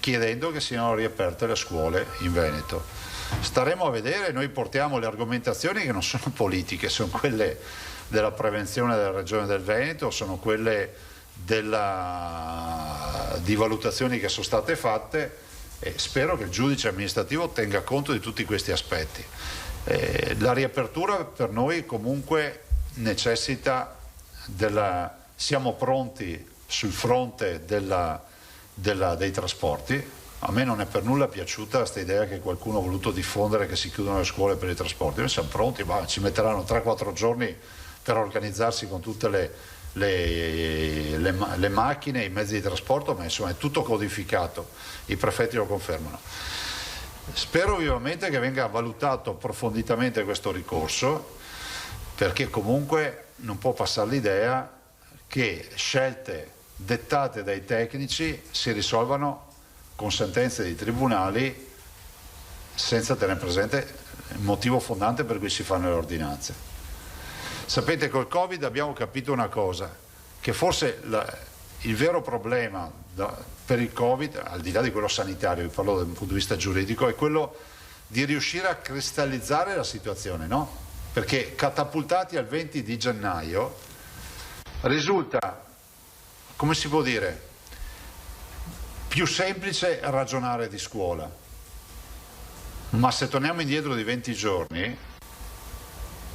chiedendo che siano riaperte le scuole in Veneto. Staremo a vedere, noi portiamo le argomentazioni che non sono politiche, sono quelle della prevenzione della Regione del Veneto, sono quelle di valutazioni che sono state fatte, e spero che il giudice amministrativo tenga conto di tutti questi aspetti. La riapertura per noi comunque necessita siamo pronti sul fronte dei trasporti. A me non è per nulla piaciuta questa idea che qualcuno ha voluto diffondere che si chiudono le scuole per i trasporti. Noi siamo pronti, ma ci metteranno 3-4 giorni per organizzarsi con tutte le macchine, i mezzi di trasporto, ma insomma è tutto codificato, i prefetti lo confermano. Spero vivamente che venga valutato approfonditamente questo ricorso, perché comunque non può passare l'idea che scelte dettate dai tecnici si risolvano con sentenze di tribunali senza tenere presente il motivo fondante per cui si fanno le ordinanze. Sapete, col Covid abbiamo capito una cosa, che forse il vero problema per il Covid, al di là di quello sanitario, vi parlo dal punto di vista giuridico, è quello di riuscire a cristallizzare la situazione, no? Perché catapultati al 20 di gennaio risulta, come si può dire, più semplice ragionare di scuola, ma se torniamo indietro di 20 giorni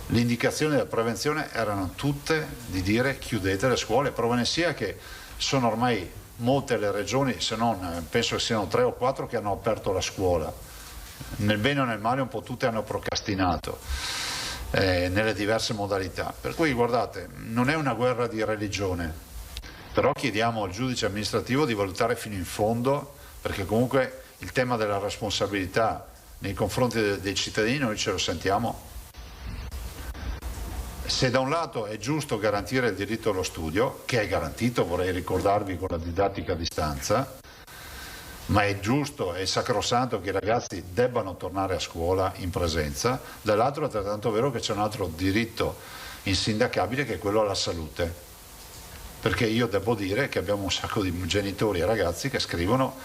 le indicazioni della prevenzione erano tutte di dire chiudete le scuole. Prova ne sia che sono ormai molte le regioni, se non penso che siano 3 o 4 che hanno aperto la scuola, nel bene o nel male un po' tutte hanno procrastinato nelle diverse modalità, per cui guardate, non è una guerra di religione, però chiediamo al giudice amministrativo di valutare fino in fondo, perché comunque il tema della responsabilità nei confronti dei cittadini noi ce lo sentiamo. Se da un lato è giusto garantire il diritto allo studio, che è garantito, vorrei ricordarvi, con la didattica a distanza, ma è giusto e sacrosanto che i ragazzi debbano tornare a scuola in presenza, dall'altro è altrettanto vero che c'è un altro diritto insindacabile che è quello alla salute, perché io devo dire che abbiamo un sacco di genitori e ragazzi che scrivono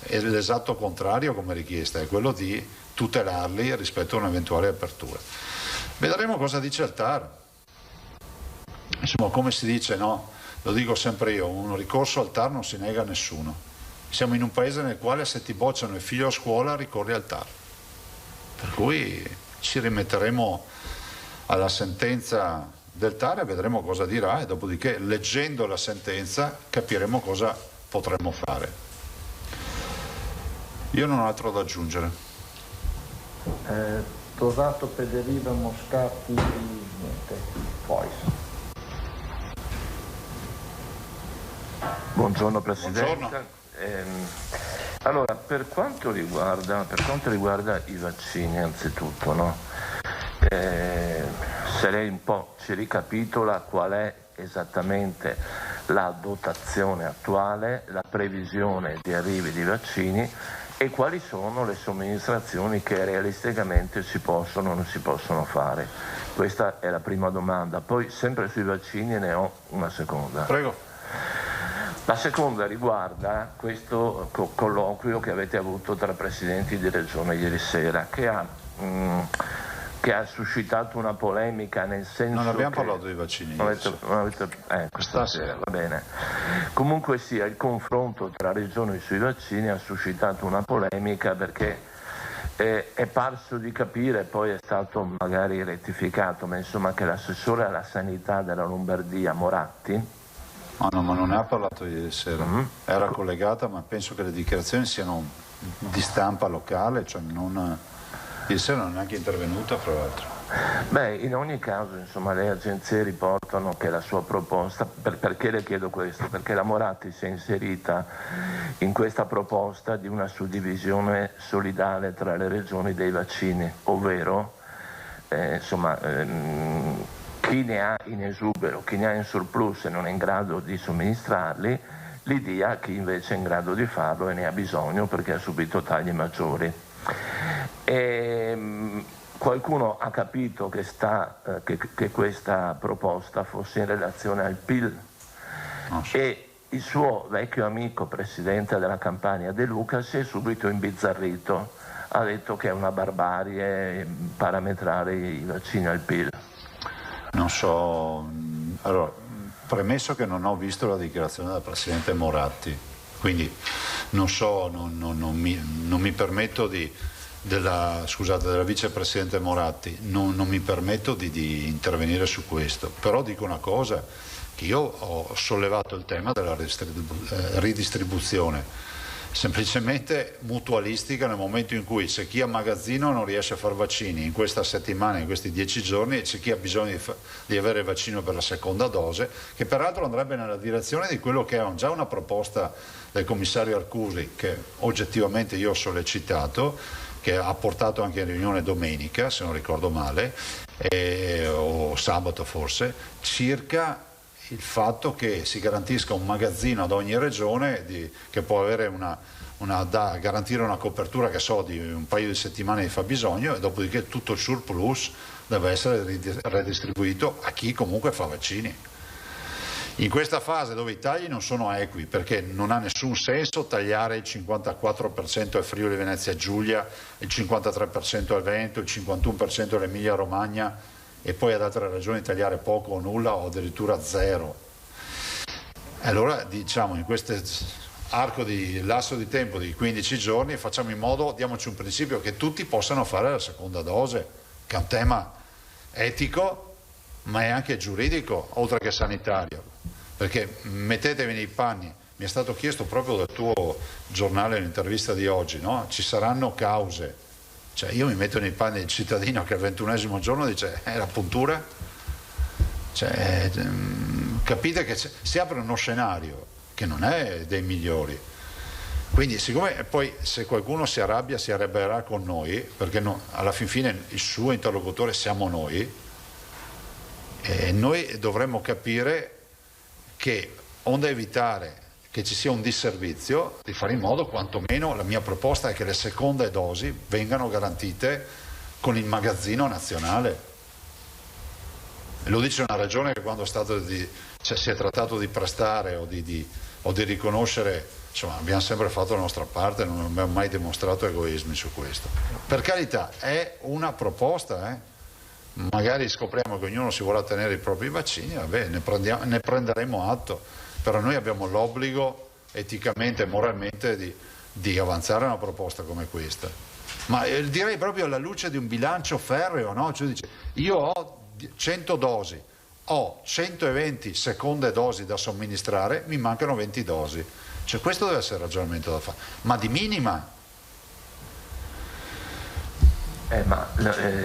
l'esatto contrario come richiesta, è quello di tutelarli rispetto a un'eventuale apertura. Vedremo cosa dice il TAR. Insomma, come si dice, no? Lo dico sempre io, un ricorso al TAR non si nega a nessuno. Siamo in un paese nel quale se ti bocciano il figlio a scuola ricorri al TAR. Per cui ci rimetteremo alla sentenza del TAR e vedremo cosa dirà, e dopodiché, leggendo la sentenza, capiremo cosa potremmo fare. Io non ho altro da aggiungere. Tosato, Pederiva, Moscati, niente, poi. Buongiorno Presidente. Buongiorno. Allora, per quanto riguarda i vaccini, anzitutto, no? Se lei un po' ci ricapitola qual è esattamente la dotazione attuale, la previsione di arrivi di vaccini e quali sono le somministrazioni che realisticamente si possono o non si possono fare. Questa è la prima domanda. Poi, sempre sui vaccini, ne ho una seconda. Prego. La seconda riguarda questo colloquio che avete avuto tra presidenti di regione ieri sera, che ha suscitato una polemica, nel senso non abbiamo che parlato dei vaccini. Questa sera, va bene. Comunque sia, il confronto tra regioni sui vaccini ha suscitato una polemica perché è parso di capire, poi è stato magari rettificato, ma insomma, che l'assessore alla sanità della Lombardia, Moratti, no, ma non ne ha parlato ieri sera, era collegata, ma penso che le dichiarazioni siano di stampa locale, cioè ieri sera non è neanche intervenuta, fra l'altro. Beh, in ogni caso, insomma, le agenzie riportano che la sua proposta, perché le chiedo questo? Perché la Moratti si è inserita in questa proposta di una suddivisione solidale tra le regioni dei vaccini, ovvero, chi ne ha in esubero, chi ne ha in surplus e non è in grado di somministrarli, li dia a chi invece è in grado di farlo e ne ha bisogno perché ha subito tagli maggiori. Qualcuno ha capito che questa proposta fosse in relazione al PIL e il suo vecchio amico presidente della Campania De Luca si è subito imbizzarrito, ha detto che è una barbarie parametrare i vaccini al PIL. Non so, allora, premesso che non ho visto la dichiarazione del Presidente Moratti, quindi non so, non mi permetto della Vicepresidente Moratti, non mi permetto di intervenire su questo, però dico una cosa, che io ho sollevato il tema della ridistribuzione, semplicemente mutualistica, nel momento in cui c'è chi a magazzino non riesce a fare vaccini in questa settimana, in questi 10 giorni, e c'è chi ha bisogno di avere il vaccino per la seconda dose, che peraltro andrebbe nella direzione di quello che è già una proposta del commissario Arcuri, che oggettivamente io ho sollecitato, che ha portato anche in riunione domenica, se non ricordo male, o sabato forse, circa il fatto che si garantisca un magazzino ad ogni regione che può avere garantire una copertura, che so, di un paio di settimane di fabbisogno, e dopodiché tutto il surplus deve essere redistribuito a chi comunque fa vaccini. In questa fase dove i tagli non sono equi, perché non ha nessun senso tagliare il 54% al Friuli Venezia Giulia, il 53% al Veneto, il 51% all'Emilia Romagna, e poi ad altre regioni tagliare poco o nulla o addirittura zero. Allora diciamo, in questo lasso di tempo di 15 giorni facciamo in modo, diamoci un principio, che tutti possano fare la seconda dose, che è un tema etico ma è anche giuridico oltre che sanitario, perché mettetevi nei panni, mi è stato chiesto proprio dal tuo giornale l'intervista di oggi, no? Ci saranno cause. Cioè io mi metto nei panni del cittadino che al 21° giorno dice la puntura, cioè, capite che si apre uno scenario che non è dei migliori, quindi siccome poi se qualcuno si arrabbierà con noi, perché alla fin fine il suo interlocutore siamo noi, e noi dovremmo capire che onde evitare che ci sia un disservizio, di fare in modo, quantomeno la mia proposta è che le seconde dosi vengano garantite con il magazzino nazionale. E lo dice una regione che quando si è trattato di prestare o di riconoscere, insomma, abbiamo sempre fatto la nostra parte, non abbiamo mai dimostrato egoismi su questo. Per carità, è una proposta, magari scopriamo che ognuno si vuole tenere i propri vaccini, vabbè, ne prenderemo atto. Però noi abbiamo l'obbligo eticamente e moralmente di avanzare una proposta come questa. Ma direi proprio alla luce di un bilancio ferreo, no? Cioè dice, io ho 100 dosi, ho 120 seconde dosi da somministrare, mi mancano 20 dosi. Cioè questo deve essere il ragionamento da fare, ma di minima.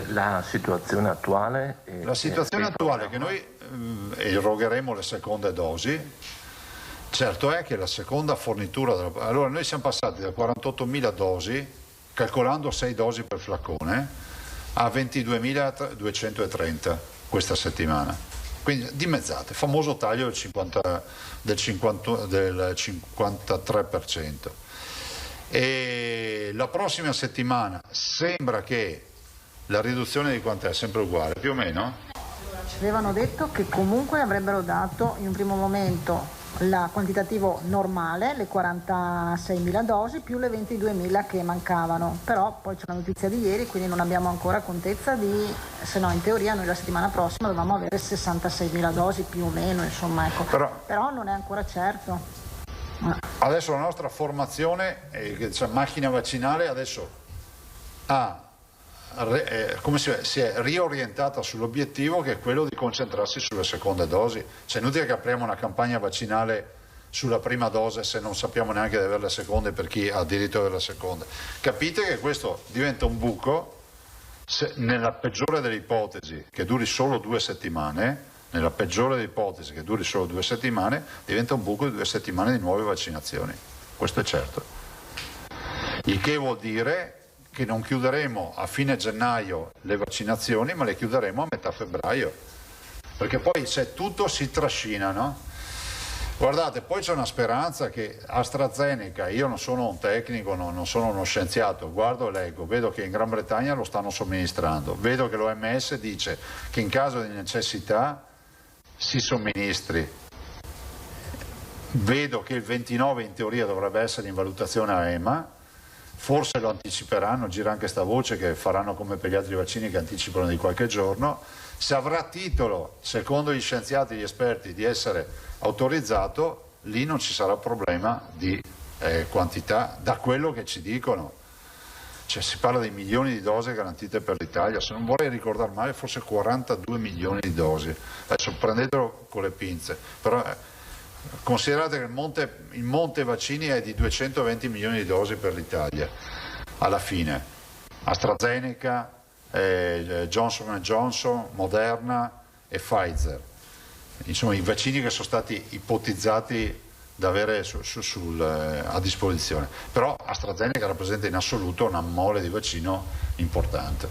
La situazione attuale... La situazione attuale è che noi erogheremo le seconde dosi. Certo è che la seconda fornitura, allora noi siamo passati da 48.000 dosi, calcolando 6 dosi per flacone, a 22.230 questa settimana. Quindi dimezzate, famoso taglio del 53%. E la prossima settimana sembra che la riduzione di quant'è? Sempre uguale, più o meno? Ci avevano detto che comunque avrebbero dato in un primo momento la quantitativo normale, le 46.000 dosi più le 22.000 che mancavano, però poi c'è la notizia di ieri, quindi non abbiamo ancora contezza se no in teoria noi la settimana prossima dovevamo avere 66.000 dosi più o meno, insomma, ecco. Però non è ancora certo. Adesso la nostra formazione, macchina vaccinale, adesso si è riorientata sull'obiettivo, che è quello di concentrarsi sulle seconde dosi. C'è inutile che apriamo una campagna vaccinale sulla prima dose se non sappiamo neanche di avere le seconde per chi ha diritto ad avere la seconda. Capite che questo diventa un buco, nella peggiore delle ipotesi che duri solo 2 settimane, diventa un buco di 2 settimane di nuove vaccinazioni, questo è certo. Il che vuol dire che non chiuderemo a fine gennaio le vaccinazioni, ma le chiuderemo a metà febbraio, perché poi se tutto si trascina, no? Guardate, poi c'è una speranza che AstraZeneca, io non sono un tecnico, non sono uno scienziato, guardo e leggo, vedo che in Gran Bretagna lo stanno somministrando, vedo che l'OMS dice che in caso di necessità si somministri, vedo che il 29 in teoria dovrebbe essere in valutazione a EMA, forse lo anticiperanno, gira anche sta voce che faranno come per gli altri vaccini che anticipano di qualche giorno. Se avrà titolo, secondo gli scienziati e gli esperti, di essere autorizzato, lì non ci sarà problema di quantità, da quello che ci dicono. Cioè, si parla di milioni di dosi garantite per l'Italia, se non vorrei ricordare male forse 42 milioni di dosi, adesso prendetelo con le pinze, però considerate che il monte vaccini è di 220 milioni di dosi per l'Italia, alla fine AstraZeneca, Johnson & Johnson, Moderna e Pfizer, insomma i vaccini che sono stati ipotizzati da avere a disposizione, però AstraZeneca rappresenta in assoluto una mole di vaccino importante.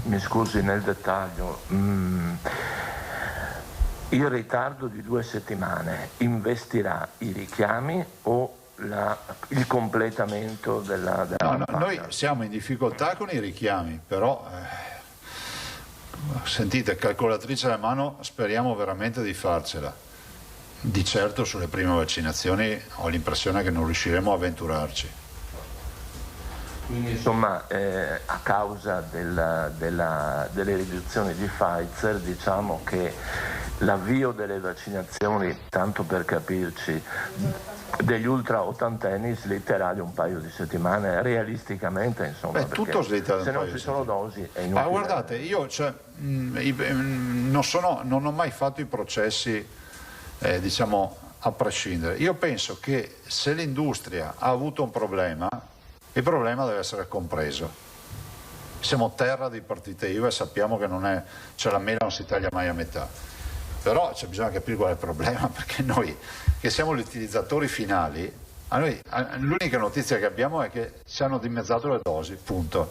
Mi scusi nel dettaglio, il ritardo di 2 settimane investirà i richiami o il completamento della no, noi siamo in difficoltà con i richiami, però sentite, calcolatrice alla mano, speriamo veramente di farcela. Di certo sulle prime vaccinazioni ho l'impressione che non riusciremo a avventurarci. Quindi insomma a causa delle riduzioni di Pfizer diciamo che l'avvio delle vaccinazioni, tanto per capirci, degli ultra ottantenni slitterà di un paio di settimane realisticamente, insomma. Tutto slitta se non ci sono dosi è inutile. Ma guardate, io non ho mai fatto i processi diciamo a prescindere. Io penso che se l'industria ha avuto un problema, il problema deve essere compreso. Siamo terra di partite IVA e sappiamo che la mela non si taglia mai a metà, però bisogna capire qual è il problema, perché noi che siamo gli utilizzatori finali, l'unica notizia che abbiamo è che ci hanno dimezzato le dosi, punto.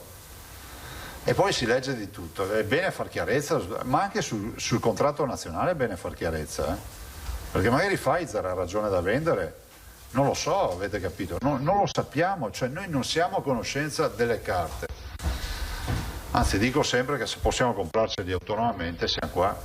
E poi si legge di tutto, è bene far chiarezza, ma anche sul contratto nazionale è bene far chiarezza, perché magari Pfizer ha ragione da vendere, non lo so, avete capito, non lo sappiamo, cioè noi non siamo a conoscenza delle carte, anzi dico sempre che se possiamo comprarceli autonomamente siamo qua.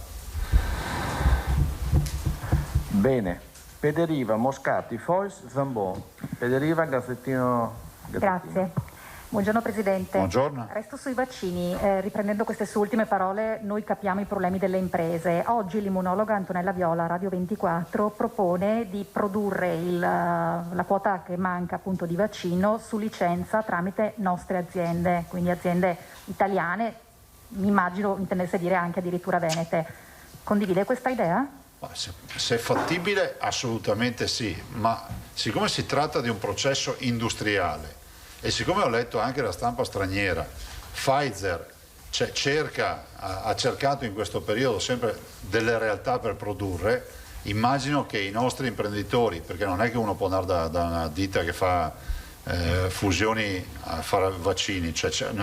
Bene, Pederiva, Moscati, Fois, Zambon. Pederiva, Gazzettino. Grazie. Buongiorno Presidente. Buongiorno. Resto sui vaccini, riprendendo queste sue ultime parole, noi capiamo i problemi delle imprese. Oggi l'immunologa Antonella Viola, Radio 24, propone di produrre la quota che manca appunto di vaccino su licenza tramite nostre aziende, quindi aziende italiane, mi immagino intendesse dire anche addirittura venete. Condivide questa idea? Se è fattibile assolutamente sì, ma siccome si tratta di un processo industriale e siccome ho letto anche la stampa straniera, Pfizer ha cercato in questo periodo sempre delle realtà per produrre, immagino che i nostri imprenditori, perché non è che uno può andare da una ditta che fa fusioni a fare vaccini,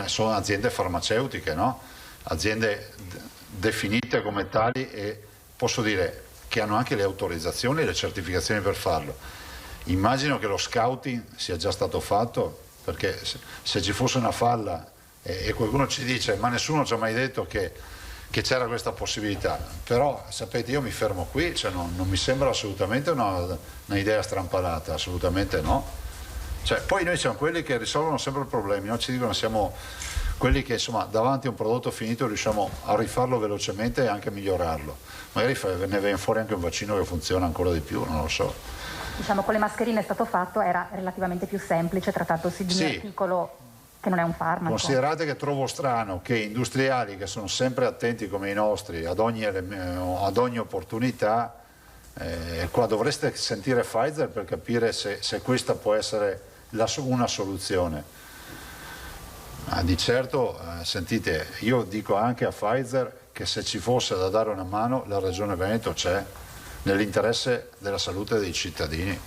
sono aziende farmaceutiche, no? Aziende definite come tali e posso dire che hanno anche le autorizzazioni e le certificazioni per farlo. Immagino che lo scouting sia già stato fatto, perché se ci fosse una falla e qualcuno ci dice ma nessuno ci ha mai detto che c'era questa possibilità, però sapete io mi fermo qui, non mi sembra assolutamente un'idea strampalata, assolutamente no. Poi noi siamo quelli che risolvono sempre i problemi, no? Ci dicono siamo quelli che insomma davanti a un prodotto finito riusciamo a rifarlo velocemente e anche a migliorarlo, magari ne viene fuori anche un vaccino che funziona ancora di più, non lo so. Diciamo con le mascherine è stato fatto, era relativamente più semplice trattandosi di un articolo che non è un farmaco. Considerate che trovo strano che industriali che sono sempre attenti come i nostri ad ogni opportunità, qua dovreste sentire Pfizer per capire se questa può essere una soluzione. Di certo, sentite, io dico anche a Pfizer che se ci fosse da dare una mano la Regione Veneto c'è, nell'interesse della salute dei cittadini.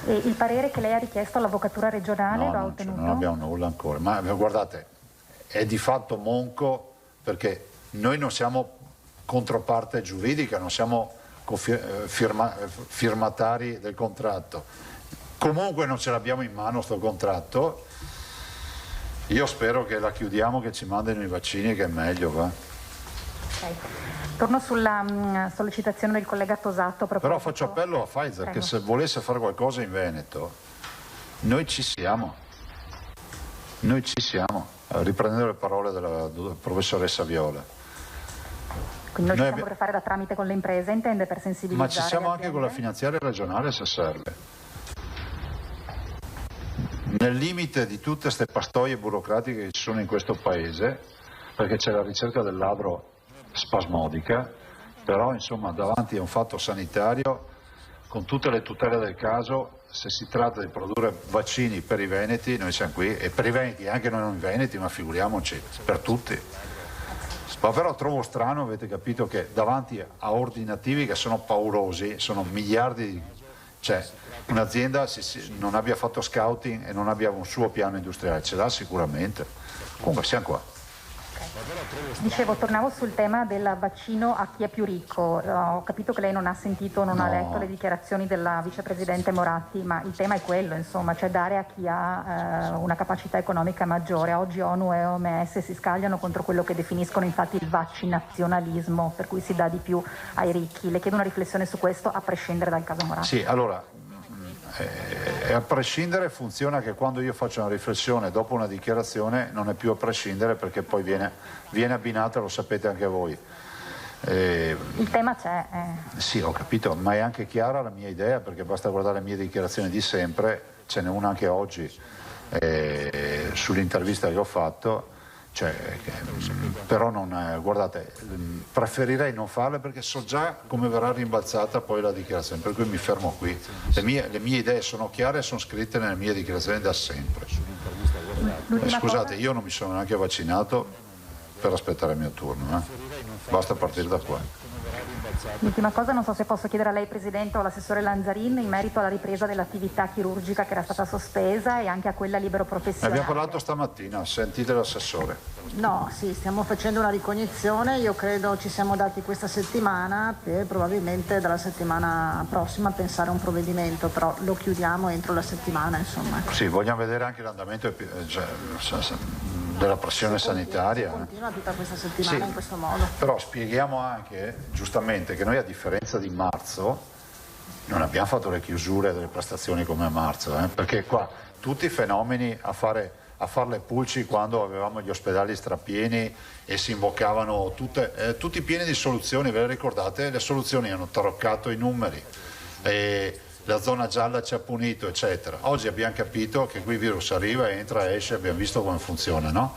E il parere che lei ha richiesto all'avvocatura regionale lo ha ottenuto? Non abbiamo nulla ancora, ma guardate, è di fatto monco perché noi non siamo controparte giuridica, non siamo firmatari del contratto. Comunque non ce l'abbiamo in mano sto contratto. Io spero che la chiudiamo, che ci mandino i vaccini, che è meglio, va. Okay. Torno sulla sollecitazione del collega Tosato. Però faccio appello a Pfizer che se volesse fare qualcosa in Veneto Noi ci siamo, riprendendo le parole della professoressa Viola. Quindi noi ci siamo per fare da tramite con le imprese, intende, per sensibilizzare? Ma ci siamo anche con la finanziaria regionale se serve. Nel limite di tutte queste pastoie burocratiche che ci sono in questo paese, perché c'è la ricerca del ladro spasmodica, però insomma davanti a un fatto sanitario, con tutte le tutele del caso, se si tratta di produrre vaccini per i veneti, noi siamo qui, e per i veneti, anche noi non veneti, ma figuriamoci, per tutti. Ma però trovo strano, avete capito, che davanti a ordinativi che sono paurosi, sono miliardi, cioè un'azienda non abbia fatto scouting e non abbia un suo piano industriale, ce l'ha sicuramente. Comunque siamo qua. Dicevo, tornavo sul tema del vaccino a chi è più ricco. Ho capito che lei non ha sentito, non ha letto le dichiarazioni della vicepresidente Moratti, ma il tema è quello, insomma, cioè dare a chi ha una capacità economica maggiore. Oggi ONU e OMS si scagliano contro quello che definiscono infatti il vaccinazionalismo, per cui si dà di più ai ricchi. Le chiedo una riflessione su questo, a prescindere dal caso Moratti. Sì, allora, a prescindere funziona che quando io faccio una riflessione dopo una dichiarazione non è più a prescindere, perché poi viene abbinata, lo sapete anche voi. Il tema c'è. Sì, ho capito, ma è anche chiara la mia idea, perché basta guardare le mie dichiarazioni di sempre, ce n'è una anche oggi sull'intervista che ho fatto. Però guardate, preferirei non farle perché so già come verrà rimbalzata poi la dichiarazione, per cui mi fermo qui. Le mie idee sono chiare e sono scritte nelle mie dichiarazioni da sempre. Scusate, io non mi sono neanche vaccinato per aspettare il mio turno, basta partire da qua. L'ultima cosa, non so se posso chiedere a lei, Presidente, o all'assessore Lanzarin, in merito alla ripresa dell'attività chirurgica che era stata sospesa e anche a quella libero professionale. Abbiamo parlato stamattina, sentite l'assessore. No, sì, stiamo facendo una ricognizione, io credo ci siamo dati questa settimana per probabilmente dalla settimana prossima pensare a un provvedimento, però lo chiudiamo entro la settimana, insomma. Sì, vogliamo vedere anche l'andamento della pressione sanitaria. Continua tutta questa settimana in questo modo. Però spieghiamo anche, giustamente, che noi a differenza di marzo non abbiamo fatto le chiusure delle prestazioni come a marzo, perché qua tutti i fenomeni a fare le pulci quando avevamo gli ospedali strapieni e si imboccavano tutti pieni di soluzioni, ve le ricordate? Le soluzioni hanno taroccato i numeri. La zona gialla ci ha punito, eccetera. Oggi abbiamo capito che qui il virus arriva, entra, esce, abbiamo visto come funziona, no?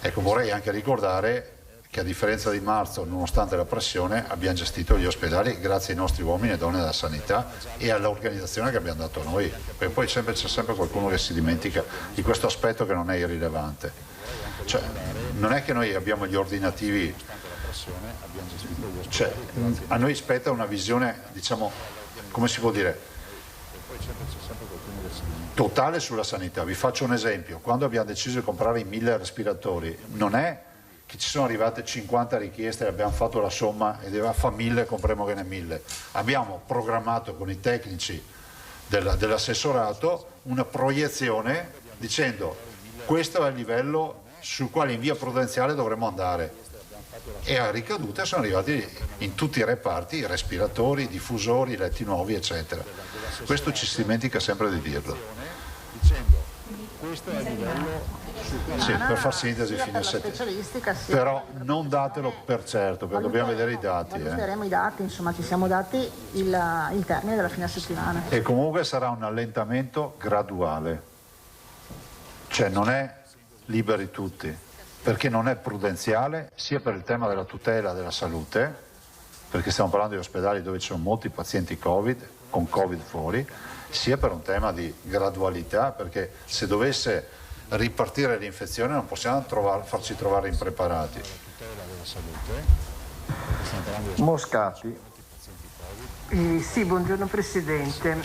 Ecco, vorrei anche ricordare che a differenza di marzo, nonostante la pressione, abbiamo gestito gli ospedali grazie ai nostri uomini e donne della sanità e all'organizzazione che abbiamo dato noi. Perché poi c'è sempre qualcuno che si dimentica di questo aspetto che non è irrilevante. Cioè, non è che noi abbiamo gli ordinativi, cioè, a noi spetta una visione, diciamo, come si può dire, totale sulla sanità. Vi faccio un esempio: quando abbiamo deciso di comprare i 1000 respiratori, non è che ci sono arrivate 50 richieste e abbiamo fatto la somma e fa 1000, compriamo che ne 1000. Abbiamo programmato con i tecnici dell'assessorato una proiezione dicendo questo è il livello sul quale in via prudenziale dovremmo andare, e a ricadute sono arrivati in tutti i reparti i respiratori, i diffusori, i letti nuovi, eccetera. Questo ci si dimentica sempre di dirlo. Questo è il livello. Sì, per far sintesi fino a però non datelo per certo, perché dobbiamo vedere i dati. Vedremo i dati, insomma, ci siamo dati il termine della fine settimana. E comunque sarà un allentamento graduale, cioè non è liberi tutti, perché non è prudenziale sia per il tema della tutela della salute, perché stiamo parlando di ospedali dove ci sono molti pazienti Covid, con Covid fuori, sia per un tema di gradualità, perché se dovesse ripartire l'infezione non possiamo farci trovare impreparati. Moscati. Sì, buongiorno Presidente.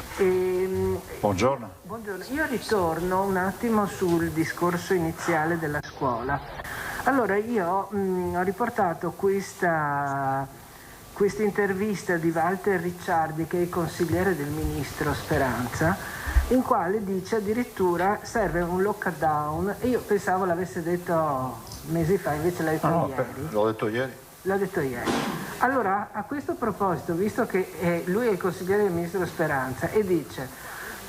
Buongiorno. Buongiorno. Io ritorno un attimo sul discorso iniziale della scuola. Allora, io ho riportato questa intervista di Walter Ricciardi, che è il consigliere del ministro Speranza, in quale dice addirittura serve un lockdown, e io pensavo l'avesse detto mesi fa, invece l'ha detto ieri. L'ho detto ieri. L'ha detto ieri. Allora, a questo proposito, visto che lui è il consigliere del ministro Speranza e dice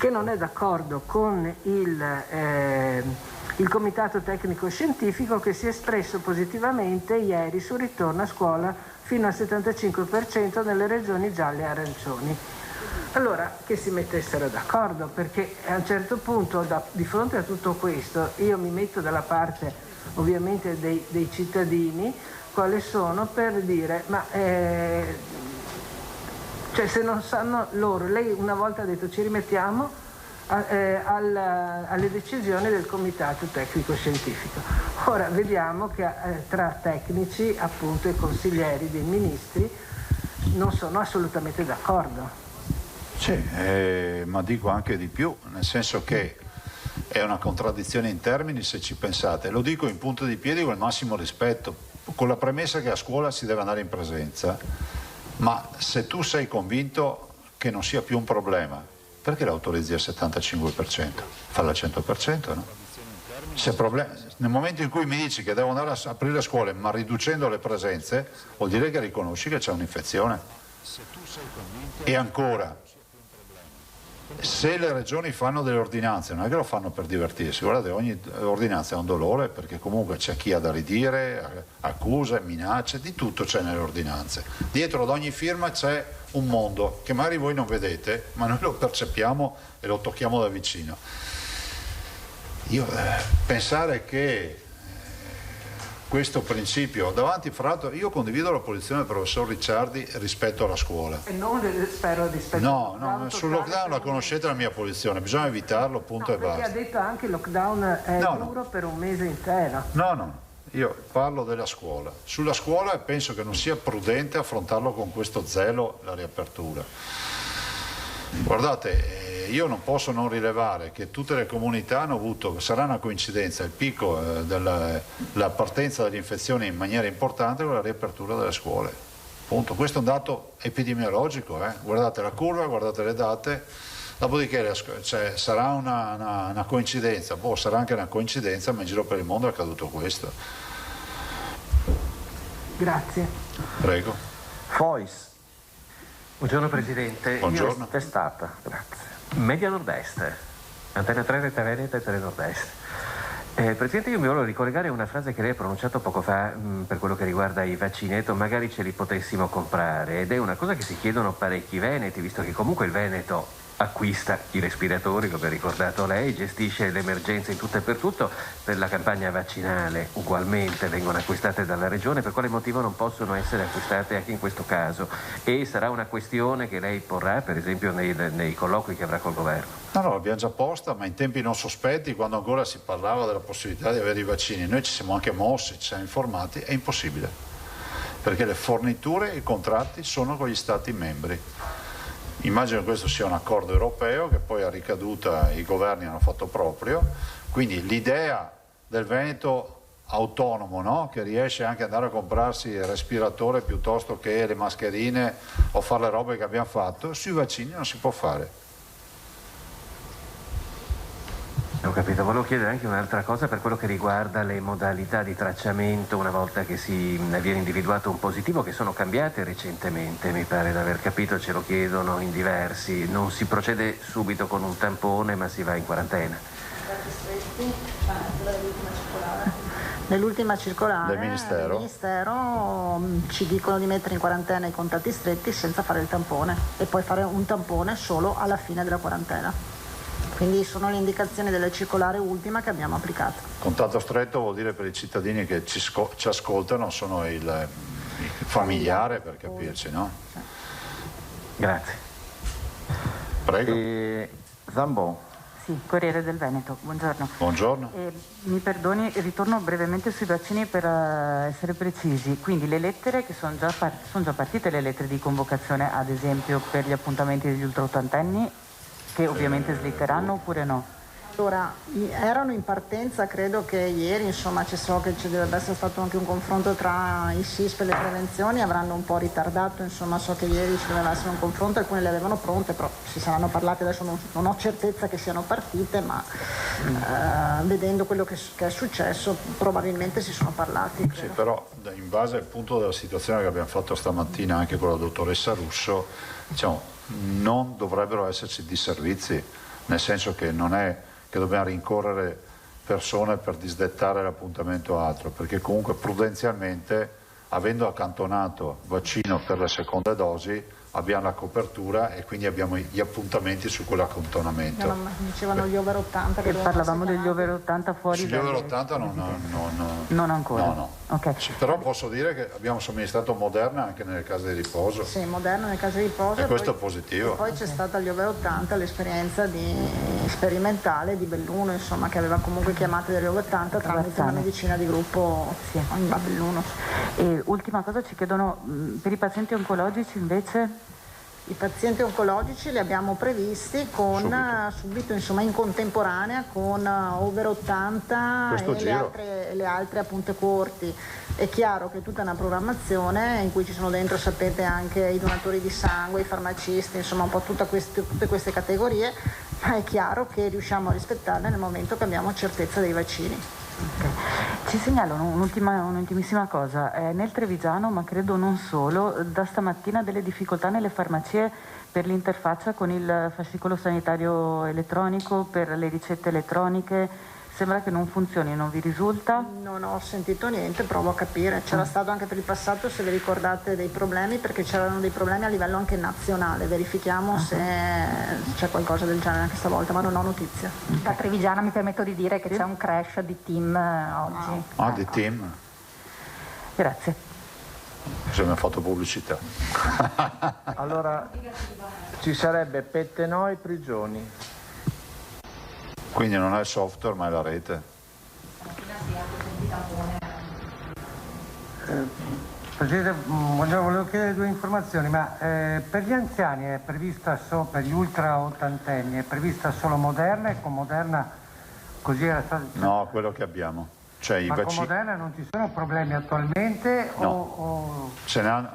che non è d'accordo con il Comitato Tecnico Scientifico, che si è espresso positivamente ieri sul ritorno a scuola fino al 75% nelle regioni gialle e arancioni. Allora, che si mettessero d'accordo, perché a un certo punto, di fronte a tutto questo, io mi metto dalla parte ovviamente dei cittadini, quali sono, per dire, ma cioè, se non sanno loro, lei una volta ha detto ci rimettiamo alle decisioni del Comitato Tecnico Scientifico. Ora vediamo che tra tecnici, appunto, e consiglieri dei ministri non sono assolutamente d'accordo. Sì, ma dico anche di più, nel senso che è una contraddizione in termini se ci pensate. Lo dico in punta di piedi con il massimo rispetto, con la premessa che a scuola si deve andare in presenza, ma se tu sei convinto che non sia più un problema, perché l'autorizzi al 75%? Falla al 100%, no? Nel momento in cui mi dici che devo andare a aprire scuole ma riducendo le presenze, vuol dire che riconosci che c'è un'infezione. E ancora, se le regioni fanno delle ordinanze, non è che lo fanno per divertirsi, guardate, ogni ordinanza è un dolore, perché comunque c'è chi ha da ridire, accuse, minacce, di tutto c'è nelle ordinanze. Dietro ad ogni firma c'è un mondo che magari voi non vedete, ma noi lo percepiamo e lo tocchiamo da vicino. Io pensare che questo principio davanti, fra l'altro, io condivido la posizione del professor Ricciardi rispetto alla scuola. E non spero rispetto no, sul lockdown la conoscete la mia posizione, bisogna evitarlo, punto, e basta. Perché ha detto anche il lockdown è duro per un mese intero. No, io parlo della scuola. Sulla scuola penso che non sia prudente affrontarlo con questo zelo la riapertura. Guardate, io non posso non rilevare che tutte le comunità hanno avuto, sarà una coincidenza, il picco della partenza delle infezioni in maniera importante con la riapertura delle scuole. Punto. Questo è un dato epidemiologico, guardate la curva, guardate le date, dopodiché sarà una coincidenza, sarà anche una coincidenza, ma in giro per il mondo è accaduto questo. Grazie. Prego. Fois. Buongiorno Presidente. Buongiorno. Io testata, grazie. Media Nord-Est, Antena 3 Rete Veneta e Tele Nord-Est. Presidente, io mi volevo ricollegare a una frase che lei ha pronunciato poco fa per quello che riguarda i vaccini. Ha detto magari ce li potessimo comprare, ed è una cosa che si chiedono parecchi veneti, visto che comunque il Veneto acquista i respiratori, come ha ricordato lei, gestisce l'emergenza in tutto e per tutto. Per la campagna vaccinale ugualmente vengono acquistate dalla regione, per quale motivo non possono essere acquistate anche in questo caso? E sarà una questione che lei porrà per esempio nei colloqui che avrà col governo? No, l'abbiamo già posta, ma in tempi non sospetti, quando ancora si parlava della possibilità di avere i vaccini, noi ci siamo anche mossi, ci siamo informati, è impossibile, perché le forniture e i contratti sono con gli Stati membri. Immagino che questo sia un accordo europeo che poi a ricaduta i governi hanno fatto proprio, quindi l'idea del Veneto autonomo, no? Che riesce anche ad andare a comprarsi il respiratore piuttosto che le mascherine o fare le robe che abbiamo fatto, sui vaccini non si può fare. Ho capito, volevo chiedere anche un'altra cosa per quello che riguarda le modalità di tracciamento una volta che si viene individuato un positivo, che sono cambiate recentemente, mi pare di aver capito, ce lo chiedono in diversi. Non si procede subito con un tampone ma si va in quarantena. Nell'ultima circolare del Ministero ci dicono di mettere in quarantena i contatti stretti senza fare il tampone e poi fare un tampone solo alla fine della quarantena. Quindi sono le indicazioni della circolare ultima che abbiamo applicato. Contatto stretto vuol dire per i cittadini che ci ascoltano, sono il familiare, per capirci, no? Grazie. Prego. Zambon. Sì, Corriere del Veneto, buongiorno. Buongiorno. Mi perdoni, ritorno brevemente sui vaccini per essere precisi. Quindi le lettere che sono già partite, le lettere di convocazione ad esempio per gli appuntamenti degli ultraottantenni, che ovviamente slitteranno oppure no? Allora, erano in partenza, credo che ieri, insomma, so che ci dovrebbe essere stato anche un confronto tra i SISP e le prevenzioni, avranno un po' ritardato, insomma, so che ieri ci doveva essere un confronto, alcune le avevano pronte, però si saranno parlate, adesso non ho certezza che siano partite, ma vedendo quello che è successo probabilmente si sono parlati. Credo. Sì, però in base appunto della situazione che abbiamo fatto stamattina anche con la dottoressa Russo, diciamo, non dovrebbero esserci disservizi. nel senso che non è che dobbiamo rincorrere persone per disdettare l'appuntamento o altro, perché comunque prudenzialmente, avendo accantonato vaccino per le seconde dosi, abbiamo la copertura e quindi abbiamo gli appuntamenti su quell'accantonamento. No, dicevano gli over 80 che parlavamo degli over 80 fuori. Gli over 80 non ancora. No. Okay. Però posso dire che abbiamo somministrato Moderna anche nelle case di riposo. Sì, Moderna nelle case di riposo. E questo è positivo. E poi c'è stata agli over 80 l'esperienza sperimentale di Belluno, insomma, che aveva comunque chiamate degli over 80 tramite una medicina di gruppo a Belluno. E ultima cosa, ci chiedono per i pazienti oncologici invece? I pazienti oncologici li abbiamo previsti con subito insomma, in contemporanea con over 80 e le altre a punte corti. È chiaro che è tutta una programmazione in cui ci sono dentro, sapete, anche i donatori di sangue, i farmacisti, insomma un po' tutte queste categorie, ma è chiaro che riusciamo a rispettarle nel momento che abbiamo certezza dei vaccini. Okay. Ci segnalano un'ultimissima cosa, nel Trevigiano, ma credo non solo, da stamattina delle difficoltà nelle farmacie per l'interfaccia con il fascicolo sanitario elettronico, per le ricette elettroniche. Sembra che non funzioni, non vi risulta? Non ho sentito niente, provo a capire. C'era stato anche per il passato, se vi ricordate, dei problemi, perché c'erano dei problemi a livello anche nazionale. Verifichiamo se c'è qualcosa del genere anche stavolta, ma non ho notizia. Da Trevigiana mi permetto di dire che c'è un crash di team oggi. Di team? Grazie. Se mi ha fatto pubblicità. Allora, ci sarebbe Pettenoi Prigioni. Quindi non è il software ma è la rete. Presidente, volevo chiedere due informazioni, ma per gli anziani è prevista per gli ultra ottantenni è prevista solo Moderna, e con Moderna così era stato... No, quello che abbiamo. Cioè, ma con Moderna non ci sono problemi attualmente? No.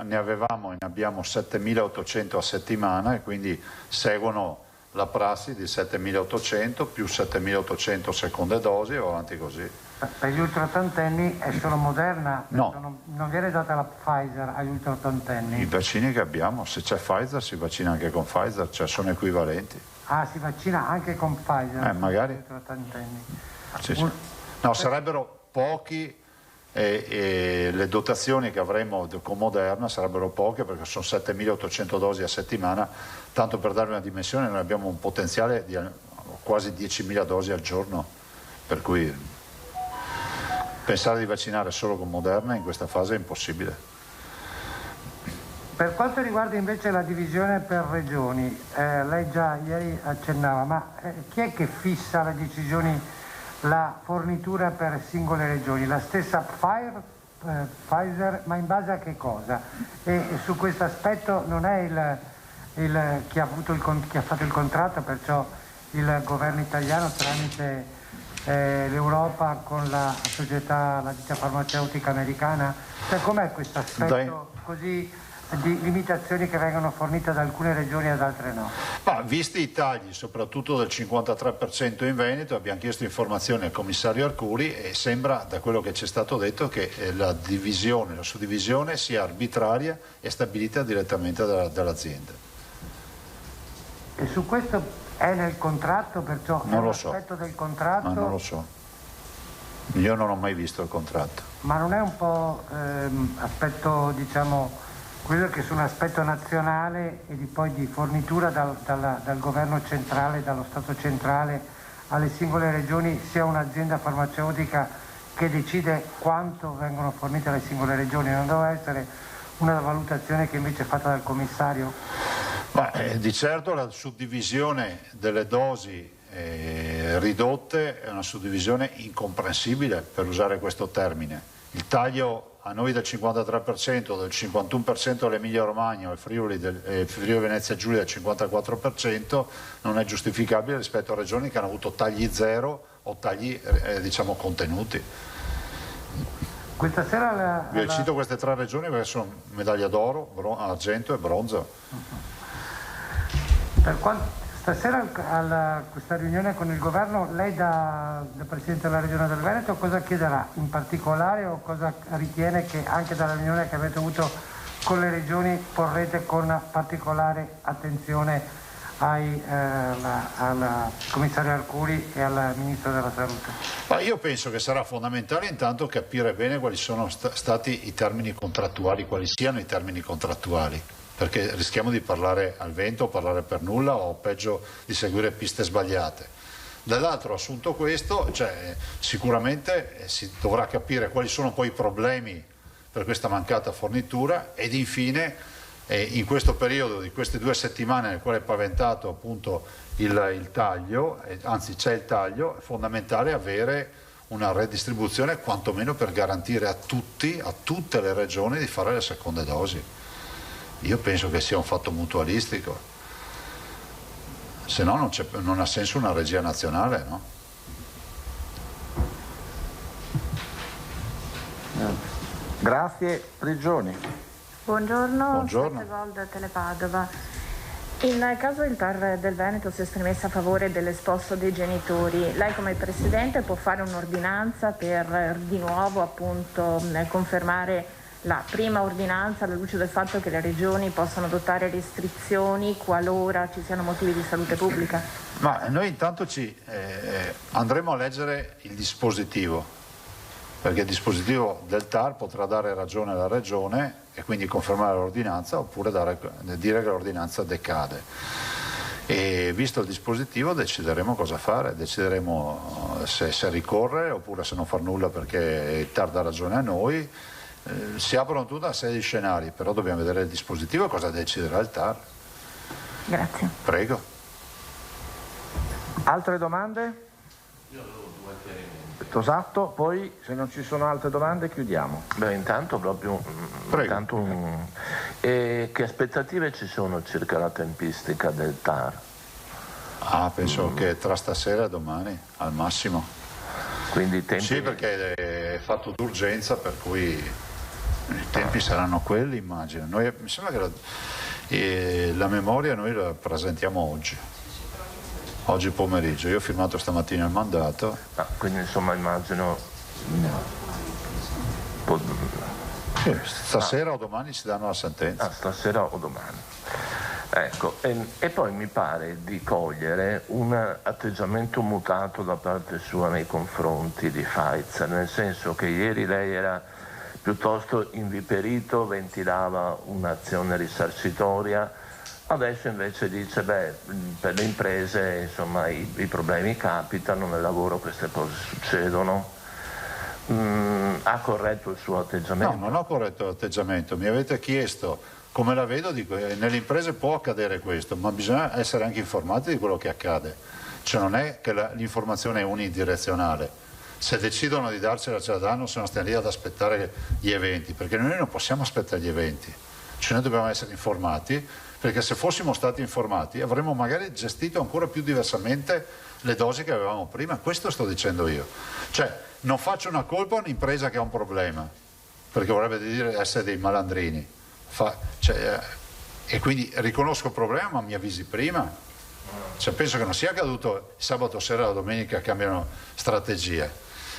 Ne avevamo e ne abbiamo 7.800 a settimana e quindi seguono la prassi di 7.800 più 7.800 seconde dosi o avanti così. Per gli ultraottantenni è solo Moderna? No. Non viene data la Pfizer agli ultraottantenni? I vaccini che abbiamo, se c'è Pfizer si vaccina anche con Pfizer, cioè sono equivalenti. Ah, si vaccina anche con Pfizer? Magari. Gli ultraottantenni. Sì. No, sarebbero pochi e le dotazioni che avremo con Moderna sarebbero poche perché sono 7.800 dosi a settimana, tanto per darvi una dimensione noi abbiamo un potenziale di quasi 10.000 dosi al giorno, per cui pensare di vaccinare solo con Moderna in questa fase è impossibile. Per quanto riguarda invece la divisione per regioni, lei già ieri accennava, ma chi è che fissa le decisioni, la fornitura per singole regioni? La stessa Pfizer, ma in base a che cosa? E su questo aspetto non è chi ha fatto il contratto, perciò il governo italiano tramite l'Europa con la società, la ditta farmaceutica americana? Cioè, com'è questo aspetto così di limitazioni che vengono fornite ad alcune regioni e ad altre no? Ma visti i tagli soprattutto del 53% in Veneto, abbiamo chiesto informazioni al commissario Arcuri e sembra da quello che ci è stato detto che la suddivisione sia arbitraria e stabilita direttamente dall'azienda. E su questo è nel contratto, perciò non è lo aspetto del contratto? Ma non lo so, io non ho mai visto il contratto. Ma non è un po' aspetto, diciamo, quello che su un aspetto nazionale e poi di fornitura dal governo centrale, dallo Stato centrale alle singole regioni, sia un'azienda farmaceutica che decide quanto vengono fornite alle singole regioni? Non deve essere una valutazione che invece è fatta dal commissario? Di certo la suddivisione delle dosi ridotte è una suddivisione incomprensibile, per usare questo termine. Il taglio a noi del 53%, del 51% all'Emilia Romagna, al Friuli Venezia Giulia del 54% non è giustificabile rispetto a regioni che hanno avuto tagli zero o tagli diciamo contenuti. Questa sera Vi cito queste tre regioni perché sono medaglia d'oro, argento e bronzo. Stasera a questa riunione con il governo, lei da Presidente della Regione del Veneto cosa chiederà in particolare, o cosa ritiene che anche dalla riunione che avete avuto con le regioni porrete con particolare attenzione al commissario Arcuri e al Ministro della Salute? Ma io penso che sarà fondamentale intanto capire bene quali sono stati i termini contrattuali, quali siano i termini contrattuali, perché rischiamo di parlare al vento, parlare per nulla o peggio di seguire piste sbagliate. Dall'altro, assunto questo, sicuramente si dovrà capire quali sono poi i problemi per questa mancata fornitura ed infine in questo periodo di queste 2 settimane nel quale è paventato appunto il taglio, anzi c'è il taglio, è fondamentale avere una redistribuzione quantomeno per garantire a tutte le regioni di fare le seconde dosi. Io penso che sia un fatto mutualistico, se no non ha senso una regia nazionale, no? Grazie, Prigioni. Buongiorno. Gol Telepadova. In caso il TAR del Veneto si esprimesse a favore dell'esposto dei genitori, lei come Presidente può fare un'ordinanza per di nuovo appunto confermare la prima ordinanza alla luce del fatto che le regioni possono adottare restrizioni qualora ci siano motivi di salute pubblica? Ma noi intanto andremo a leggere il dispositivo, perché il dispositivo del TAR potrà dare ragione alla regione e quindi confermare l'ordinanza oppure dire che l'ordinanza decade. E visto il dispositivo decideremo cosa fare, decideremo se ricorrere oppure se non far nulla perché il TAR dà ragione a noi. Si aprono tutta una serie di scenari, però dobbiamo vedere il dispositivo e cosa deciderà il TAR. Grazie. Prego. Altre domande? Tosatto, poi se non ci sono altre domande chiudiamo. Intanto che aspettative ci sono circa la tempistica del TAR? Penso che tra stasera e domani al massimo. Quindi i tempi... Sì, perché è fatto d'urgenza, per cui i tempi saranno quelli, immagino. Mi sembra che la memoria noi la presentiamo oggi pomeriggio. Io ho firmato stamattina il mandato. Quindi insomma immagino... Stasera o domani si danno la sentenza. Stasera o domani. Ecco, e poi mi pare di cogliere un atteggiamento mutato da parte sua nei confronti di Pfizer, nel senso che ieri lei era piuttosto inviperito, ventilava un'azione risarcitoria, adesso invece dice per le imprese insomma i problemi capitano, nel lavoro queste cose succedono. Ha corretto il suo atteggiamento? No, non ho corretto l'atteggiamento, mi avete chiesto come la vedo, dico, nelle imprese può accadere questo, ma bisogna essere anche informati di quello che accade, cioè non è che l'informazione è unidirezionale, se decidono di darcela ce la danno, se no stiamo lì ad aspettare gli eventi, perché noi non possiamo aspettare gli eventi, cioè noi dobbiamo essere informati, perché se fossimo stati informati avremmo magari gestito ancora più diversamente le dosi che avevamo prima, questo sto dicendo io, cioè non faccio una colpa a un'impresa che ha un problema, perché vorrebbe dire essere dei malandrini, e quindi riconosco il problema ma mi avvisi prima, penso che non sia accaduto sabato sera e la domenica cambiano strategie,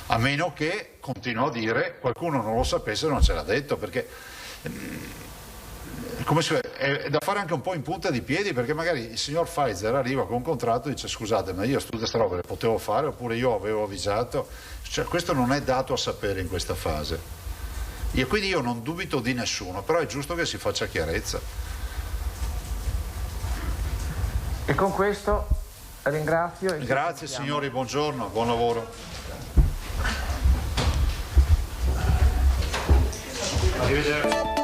a meno che, continuo a dire, qualcuno non lo sapesse e non ce l'ha detto, perché è da fare anche un po' in punta di piedi, perché magari il signor Pfizer arriva con un contratto e dice scusate ma io tutte queste robe le potevo fare oppure io avevo avvisato, questo non è dato a sapere in questa fase, e quindi io non dubito di nessuno, però è giusto che si faccia chiarezza. E con questo ringrazio. Grazie signori, buongiorno, buon lavoro. Arrivederci.